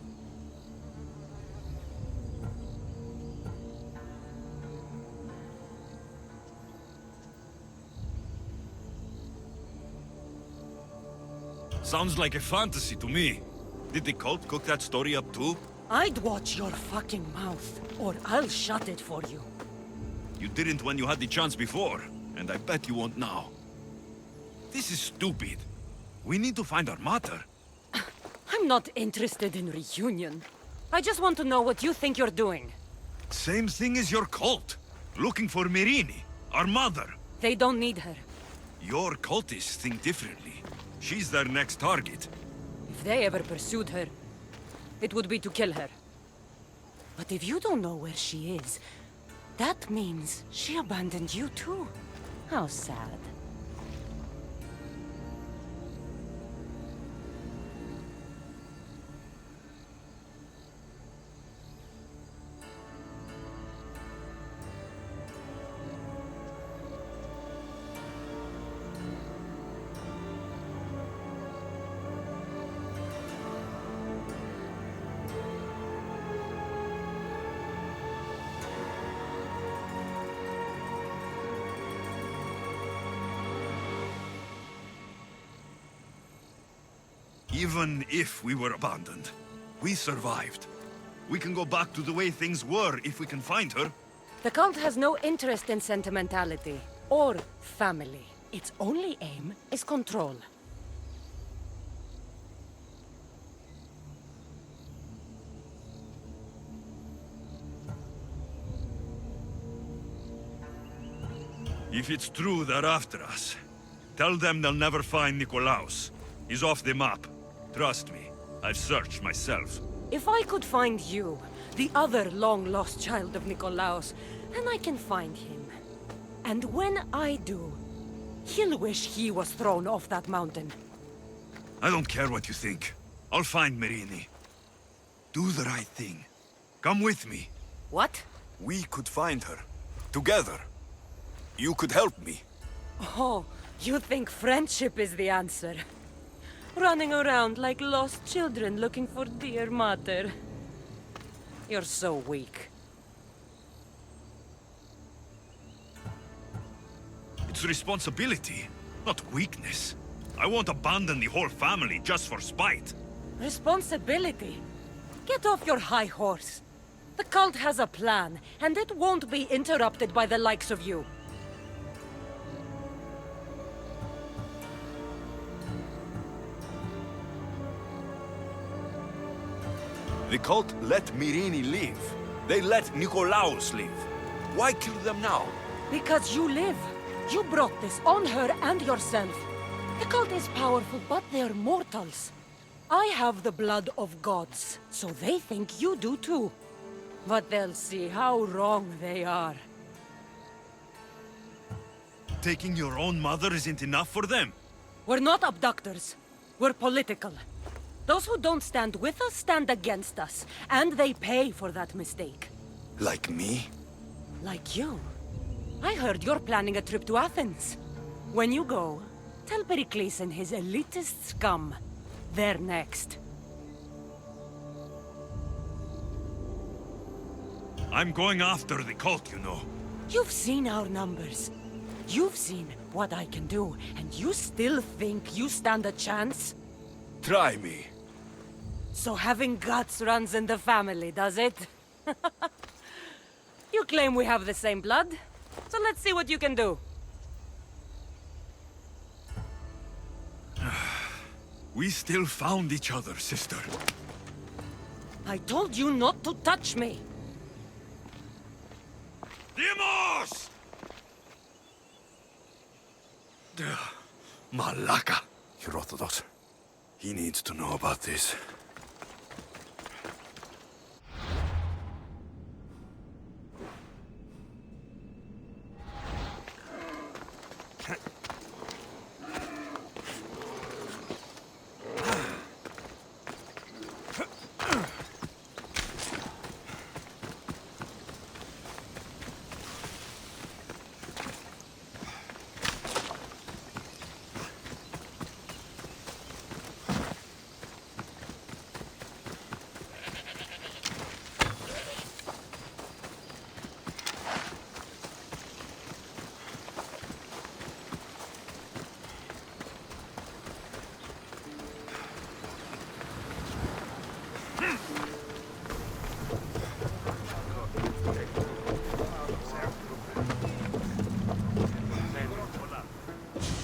Sounds like a fantasy to me. Did the cult cook that story up too? I'd watch your fucking mouth, or I'll shut it for you. You didn't when you had the chance before, and I bet you won't now. This is stupid. We need to find our mater. I'm not interested in reunion. I just want to know what you think you're doing. Same thing as your cult. Looking for Myrrine, our mother. They don't need her. Your cultists think differently. She's their next target. If they ever pursued her, it would be to kill her. But if you don't know where she is, that means she abandoned you too. How sad. Even if we were abandoned, we survived. We can go back to the way things were if we can find her. The cult has no interest in sentimentality or family. Its only aim is control. If it's true they're after us, tell them they'll never find Nikolaos. He's off the map. Trust me, I've searched myself. If I could find you, the other long-lost child of Nikolaos, then I can find him. And when I do, he'll wish he was thrown off that mountain. I don't care what you think. I'll find Myrrine. Do the right thing. Come with me. What? We could find her. Together. You could help me. Oh, you think friendship is the answer? Running around like lost children looking for dear mother. You're so weak. It's responsibility, not weakness. I won't abandon the whole family just for spite. Responsibility? Get off your high horse. The cult has a plan, and it won't be interrupted by the likes of you. The cult let Myrrine live. They let Nikolaos live. Why kill them now? Because you live. You brought this on her and yourself. The cult is powerful, but they're mortals. I have the blood of gods, so they think you do too. But they'll see how wrong they are. Taking your own mother isn't enough for them? We're not abductors. We're political. Those who don't stand with us stand against us, and they pay for that mistake. Like me? Like you. I heard you're planning a trip to Athens. When you go, tell Pericles and his elitist scum they're next. I'm going after the cult, you know. You've seen our numbers. You've seen what I can do, and you still think you stand a chance? Try me. So having guts runs in the family, does it? You claim we have the same blood, so let's see what you can do. We still found each other, sister. I told you not to touch me. Dimos! Malaka. Herodotus. He needs to know about this.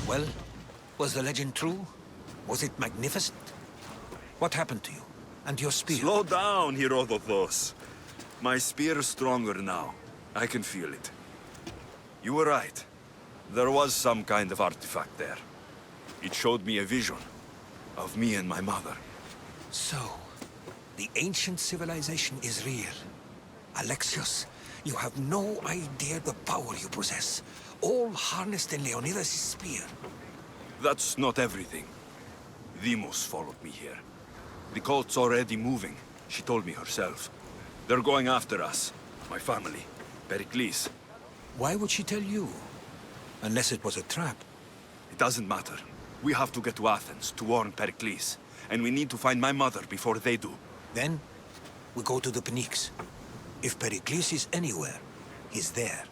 Well, was the legend true? Was it magnificent? What happened to you? And your spear? Slow down, Herodotus. My spear is stronger now. I can feel it. You were right. There was some kind of artifact there. It showed me a vision of me and my mother. So, the ancient civilization is real. Alexios, you have no idea the power you possess. All harnessed in Leonidas' spear. That's not everything. Demos followed me here. The cult's already moving. She told me herself. They're going after us. My family. Pericles. Why would she tell you? Unless it was a trap. It doesn't matter. We have to get to Athens to warn Pericles. And we need to find my mother before they do. Then, we go to the Pnyx. If Pericles is anywhere, he's there.